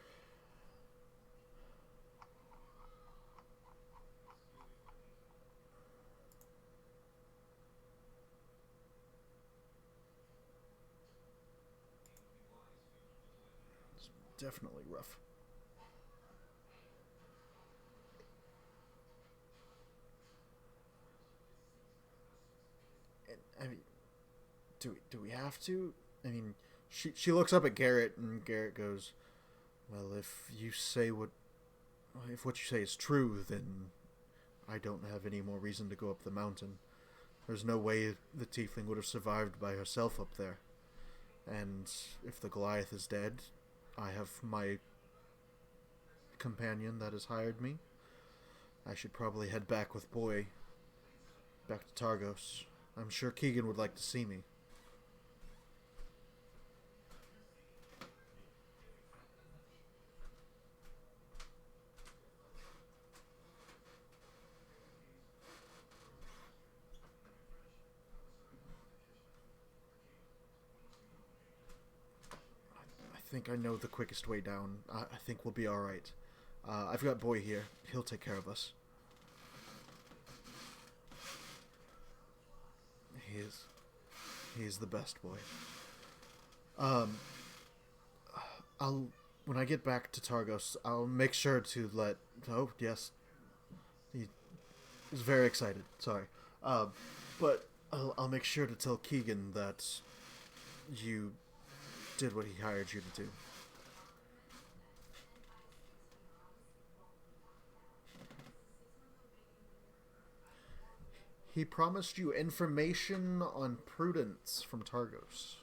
A: It's definitely rough. And, I mean, do we have to? I mean, she looks up at Garrett, and Garrett goes, "Well, if what you say is true, then I don't have any more reason to go up the mountain. There's no way the tiefling would have survived by herself up there. And if the Goliath is dead, I have my companion that has hired me. I should probably head back with Boy, back to Targos. I'm sure Keegan would like to see me." I think I know the quickest way down. I think we'll be alright. I've got Boy here. He'll take care of us. He is. He's the best boy. Um, I'll when I get back to Targos, I'll make sure to let. Oh yes, he is very excited. Sorry, but I'll make sure to tell Keegan that you did what he hired you to do. He promised you information on prudence from Targos.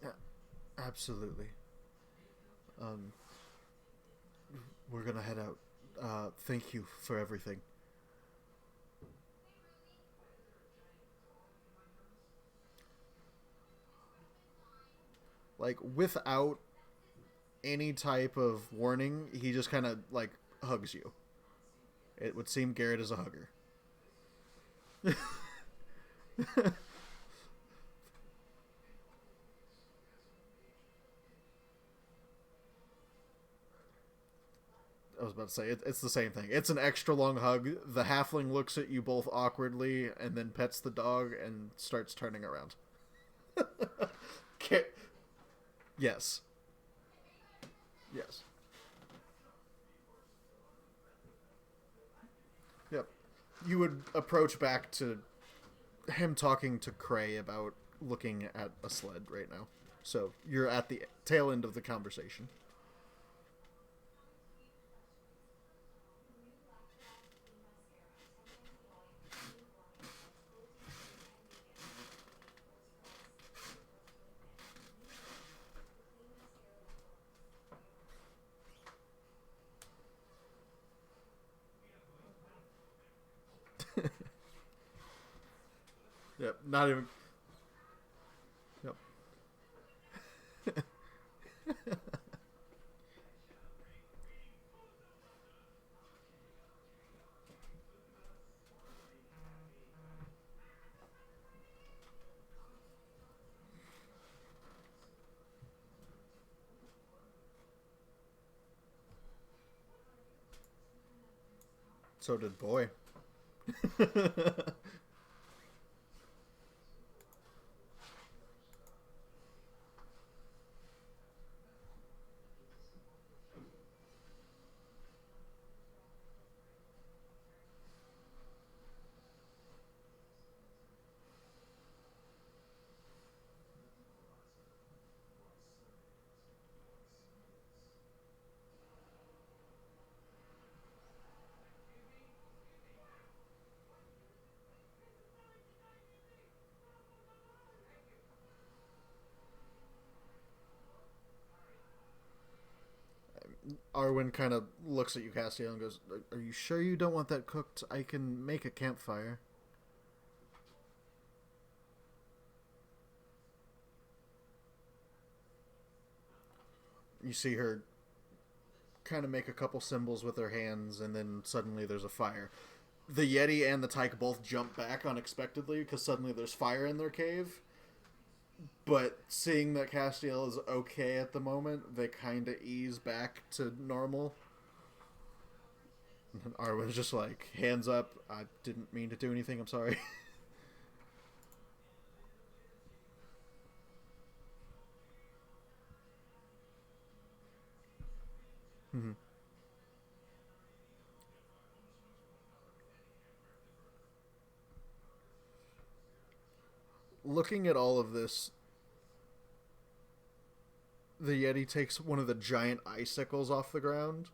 A: Yeah, absolutely. Um, we're gonna head out. Thank you for everything. Like without any type of warning, he just kind of like hugs you. It would seem Garrett is a hugger. I was about to say it's the same thing. It's an extra long hug. The halfling looks at you both awkwardly and then pets the dog and starts turning around. Yes, yes, yep. You would approach back to him talking to Cray about looking at a sled right now. So you're at the tail end of the conversation. Yep. Not even. Yep. So did boy. Arwen kind of looks at you, Castiel, and goes, "Are you sure you don't want that cooked? I can make a campfire." You see her kind of make a couple symbols with her hands, and then suddenly there's a fire. The Yeti and the Tyke both jump back unexpectedly because suddenly there's fire in their cave. But seeing that Castiel is okay at the moment, they kind of ease back to normal. And Arwen's just like, hands up, I didn't mean to do anything, I'm sorry. Mm-hmm. Looking at all of this, the Yeti takes one of the giant icicles off the ground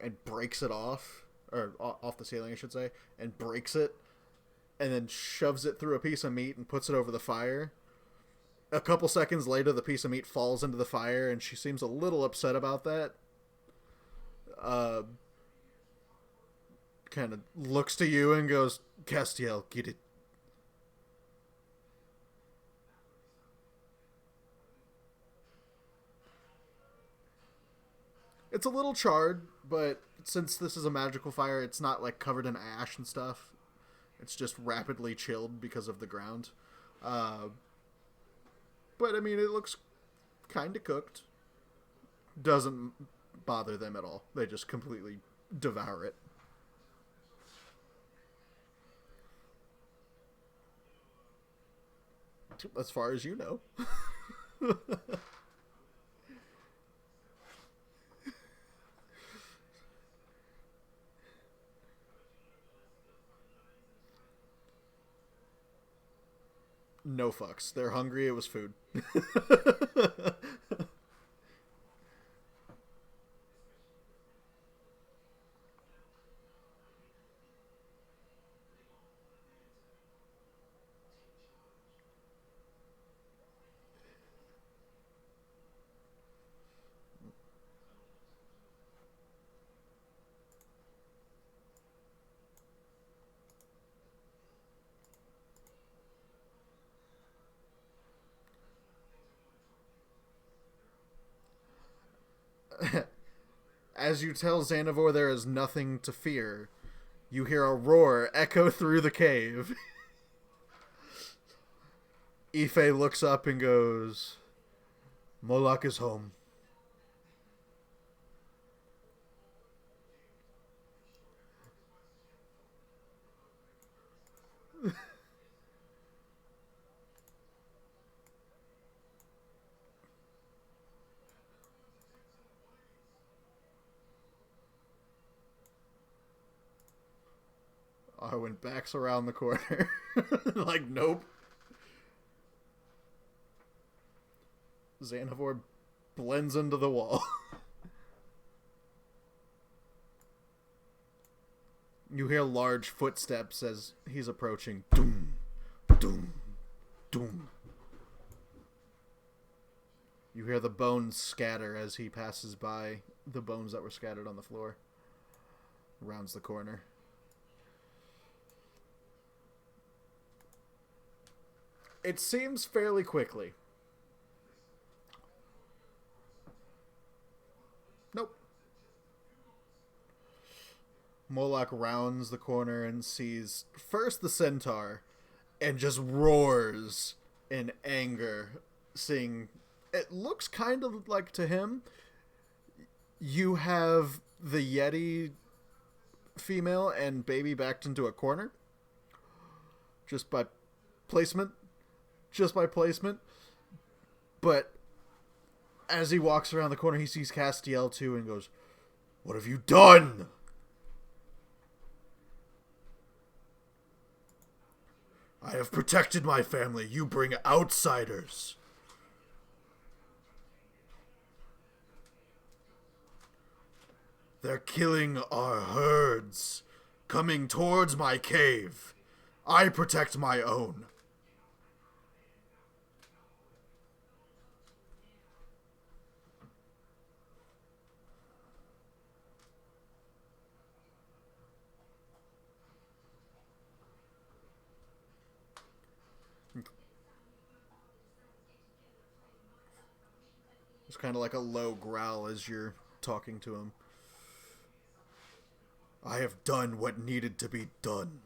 A: and breaks it off, or off the ceiling, I should say, and breaks it, and then shoves it through a piece of meat and puts it over the fire. A couple seconds later, the piece of meat falls into the fire, and she seems a little upset about that. Uh, kind of looks to you and goes, "Castiel, get it." It's a little charred, but since this is a magical fire, it's not like covered in ash and stuff. It's just rapidly chilled because of the ground. Uh, but I mean, it looks kind of cooked. Doesn't bother them at all. They just completely devour it. As far as you know. No fucks. They're hungry. It was food. As you tell Xanavor there is nothing to fear, you hear a roar echo through the cave. Ife looks up and goes, "Moloch is home." Arwen backs around the corner. Like, nope. Xanavor blends into the wall. You hear large footsteps as he's approaching. Doom, doom, doom. You hear the bones scatter as he passes by the bones that were scattered on the floor. Rounds the corner. It seems fairly quickly. Nope. Moloch rounds the corner and sees first the centaur and just roars in anger, seeing it looks kind of like to him you have the Yeti female and baby backed into a corner just by placement. Just by placement. But as he walks around the corner, he sees Castiel too and goes, "What have you done?" "I have protected my family. You bring outsiders." "They're killing our herds, coming towards my cave. I protect my own." It's kind of like a low growl as you're talking to him. "I have done what needed to be done."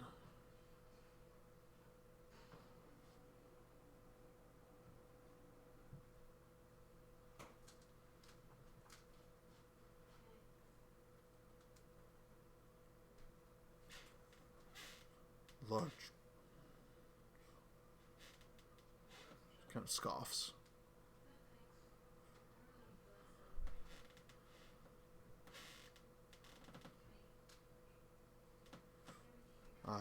A: Large. Kind of scoffs. I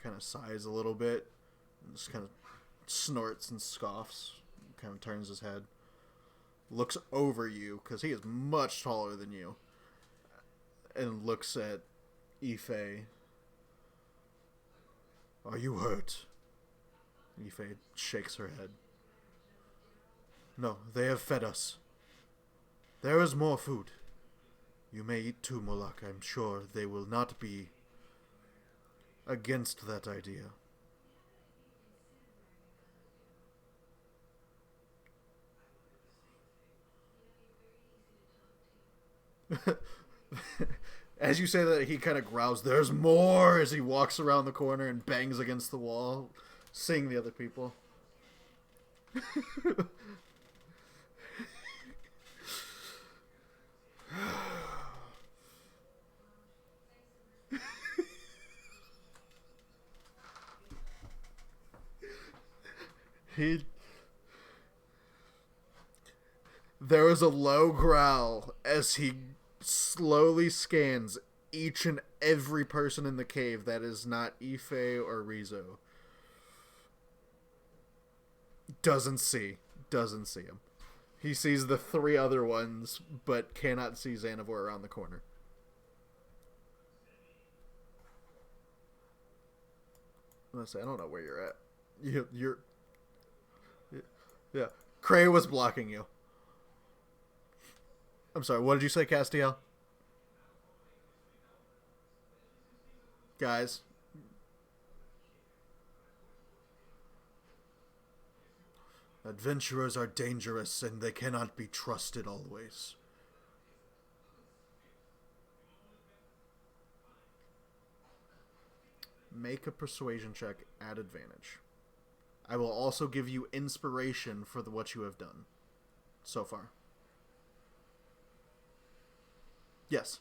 A: kind of sighs a little bit and just kind of snorts and scoffs, kind of turns his head, looks over you because he is much taller than you, and looks at Ife. "Are you hurt?" Ife shakes her head. "No, they have fed us. There is more food. You may eat too, Moloch. I'm sure they will not be against that idea." As you say that, he kind of growls, "There's more," as he walks around the corner and bangs against the wall, seeing the other people. he There is a low growl as he slowly scans each and every person in the cave that is not Ife or Rizzo. Doesn't see him. He sees the three other ones, but cannot see Xanavor around the corner. Let's say, I don't know where you're at. You're yeah. Cray was blocking you. I'm sorry, what did you say, Castiel? Guys. Adventurers are dangerous and they cannot be trusted always. Make a persuasion check at advantage. I will also give you inspiration for what you have done so far. Yes.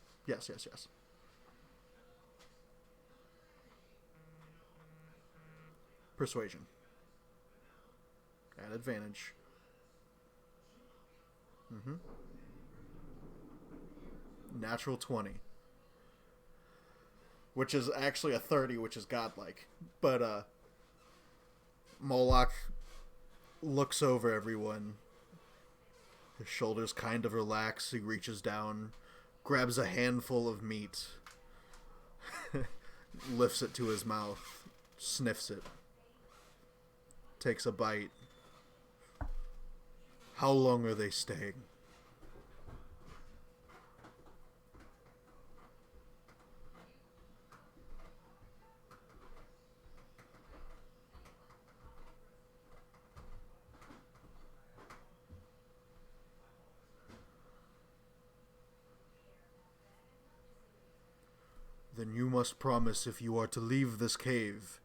A: Persuasion. At advantage. Natural 20. Which is actually a 30, which is godlike. But, Moloch looks over everyone. His shoulders kind of relax. He reaches down, grabs a handful of meat, lifts it to his mouth, sniffs it, takes a bite. "How long are they staying?" Then you must promise if you are to leave this cave,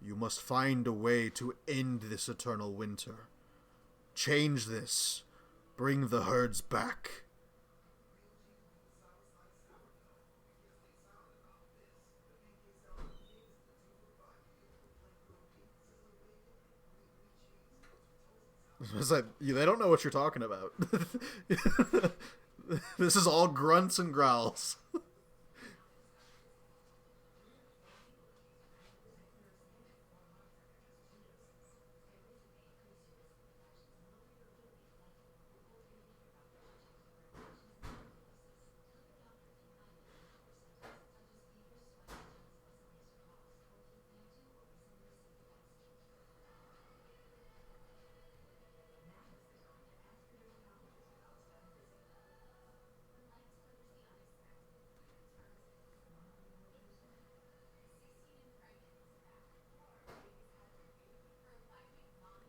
A: you must find a way to end this eternal winter. Change this. Bring the herds back. It's like, they don't know what you're talking about. This is all grunts and growls.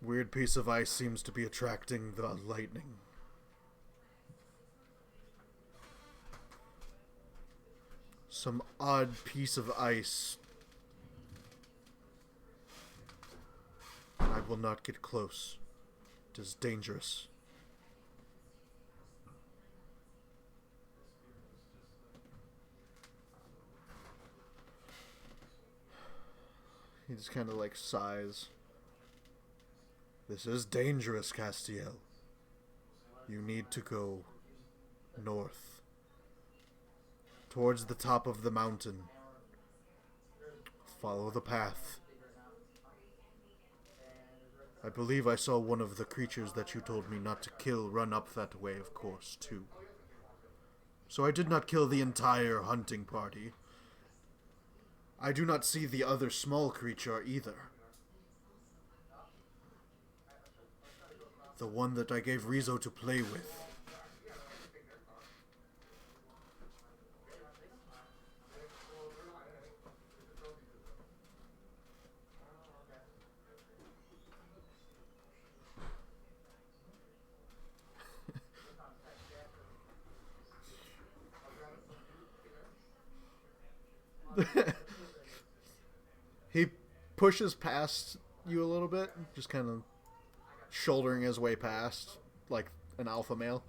A: Weird piece of ice seems to be attracting the lightning. Some odd piece of ice. I will not get close. It is dangerous. He just kind of like sighs. This is dangerous, Castiel. You need to go north. Towards the top of the mountain. Follow the path. I believe I saw one of the creatures that you told me not to kill run up that way, of course, too. So I did not kill the entire hunting party. I do not see the other small creature either. The one that I gave Rizzo to play with. He pushes past you a little bit, just kind of shouldering his way past, like an alpha male.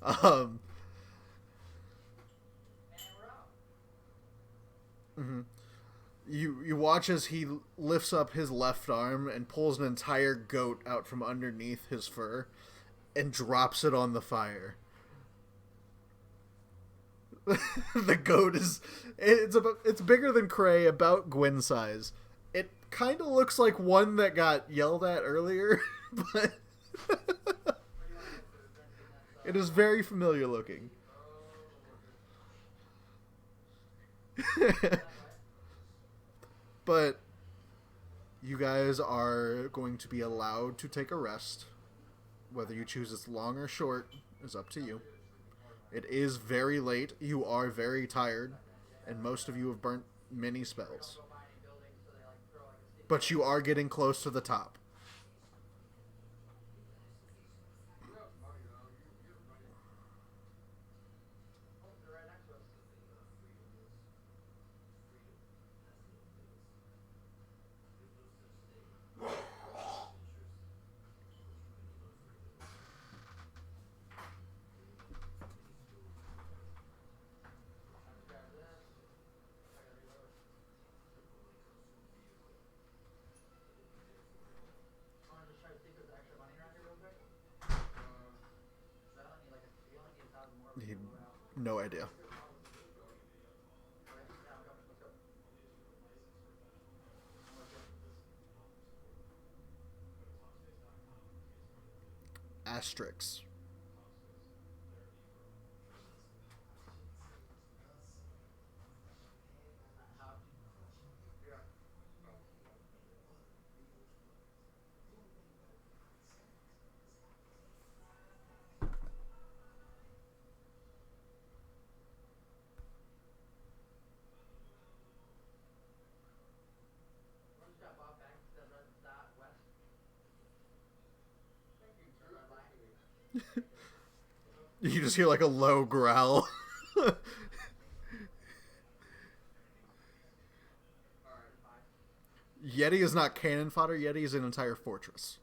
A: um, mm-hmm. You watch as he lifts up his left arm and pulls an entire goat out from underneath his fur and drops it on the fire. The goat is it's bigger than Cray, about Gwen size. It kind of looks like one that got yelled at earlier, but it is very familiar looking. But you guys are going to be allowed to take a rest. Whether you choose it's long or short is up to you. It is very late. You are very tired, and most of you have burnt many spells. But you are getting close to the top. No idea. Asterix. You just hear like a low growl. Yeti is not cannon fodder. Yeti is an entire fortress.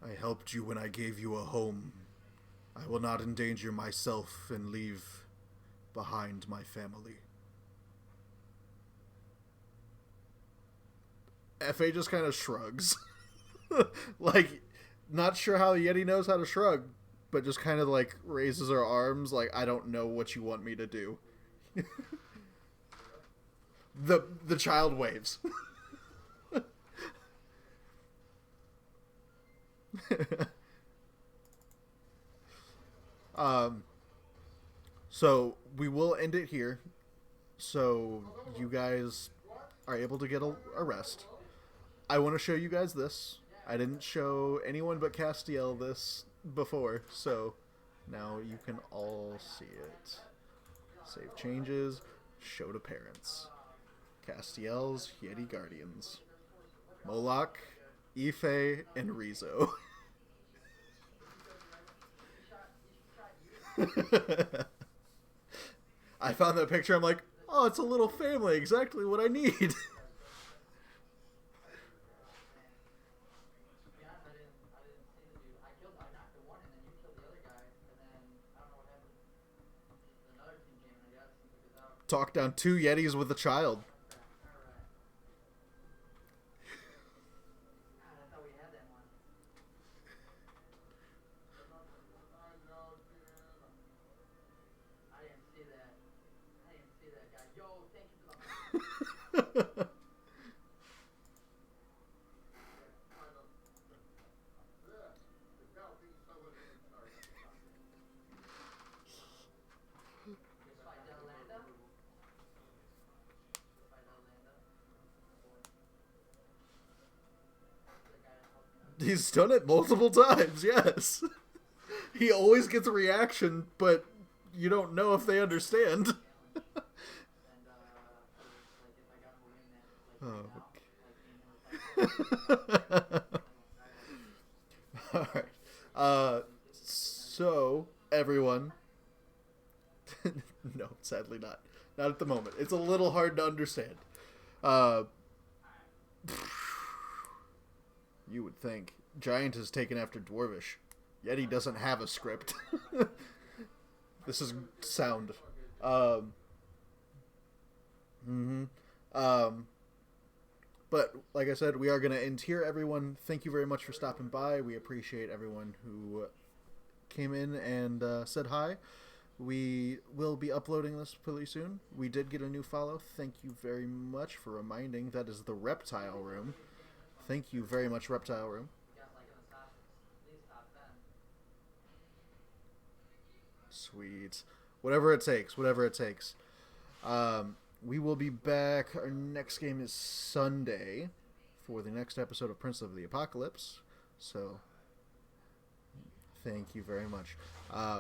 A: I helped you when I gave you a home. I will not endanger myself and leave behind my family. FA just kind of shrugs. Like, not sure how Yeti knows how to shrug, but just kind of like raises her arms like, I don't know what you want me to do. The child waves. um so we will end it here so you guys are able to get a rest. I want to show you guys this. I didn't show anyone but Castiel this before, so now you can all see it. Save changes, show to parents. Castiel's Yeti Guardians. Moloch, Ife, and Rizo. I found that picture, I'm like, oh, it's a little family, exactly what I need. Talk down 2 Yetis with a child. He's done it multiple times, yes. He always gets a reaction, but you don't know if they understand. Oh. Alright. So, everyone. No, sadly not. Not at the moment. It's a little hard to understand. You would think. Giant is taken after Dwarvish. Yeti doesn't have a script. This is sound. But, like I said, we are going to end here, everyone. Thank you very much for stopping by. We appreciate everyone who came in and said hi. We will be uploading this pretty soon. We did get a new follow. Thank you very much for reminding. That is the Reptile Room. Thank you very much, Reptile Room. Sweet. Whatever it takes. Whatever it takes. We will be back. Our next game is Sunday for the next episode of Prince of the Apocalypse. So, thank you very much.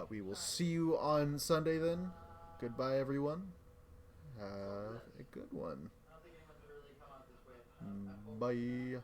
A: We will see you on Sunday then. Goodbye, everyone. Have a good one. Bye.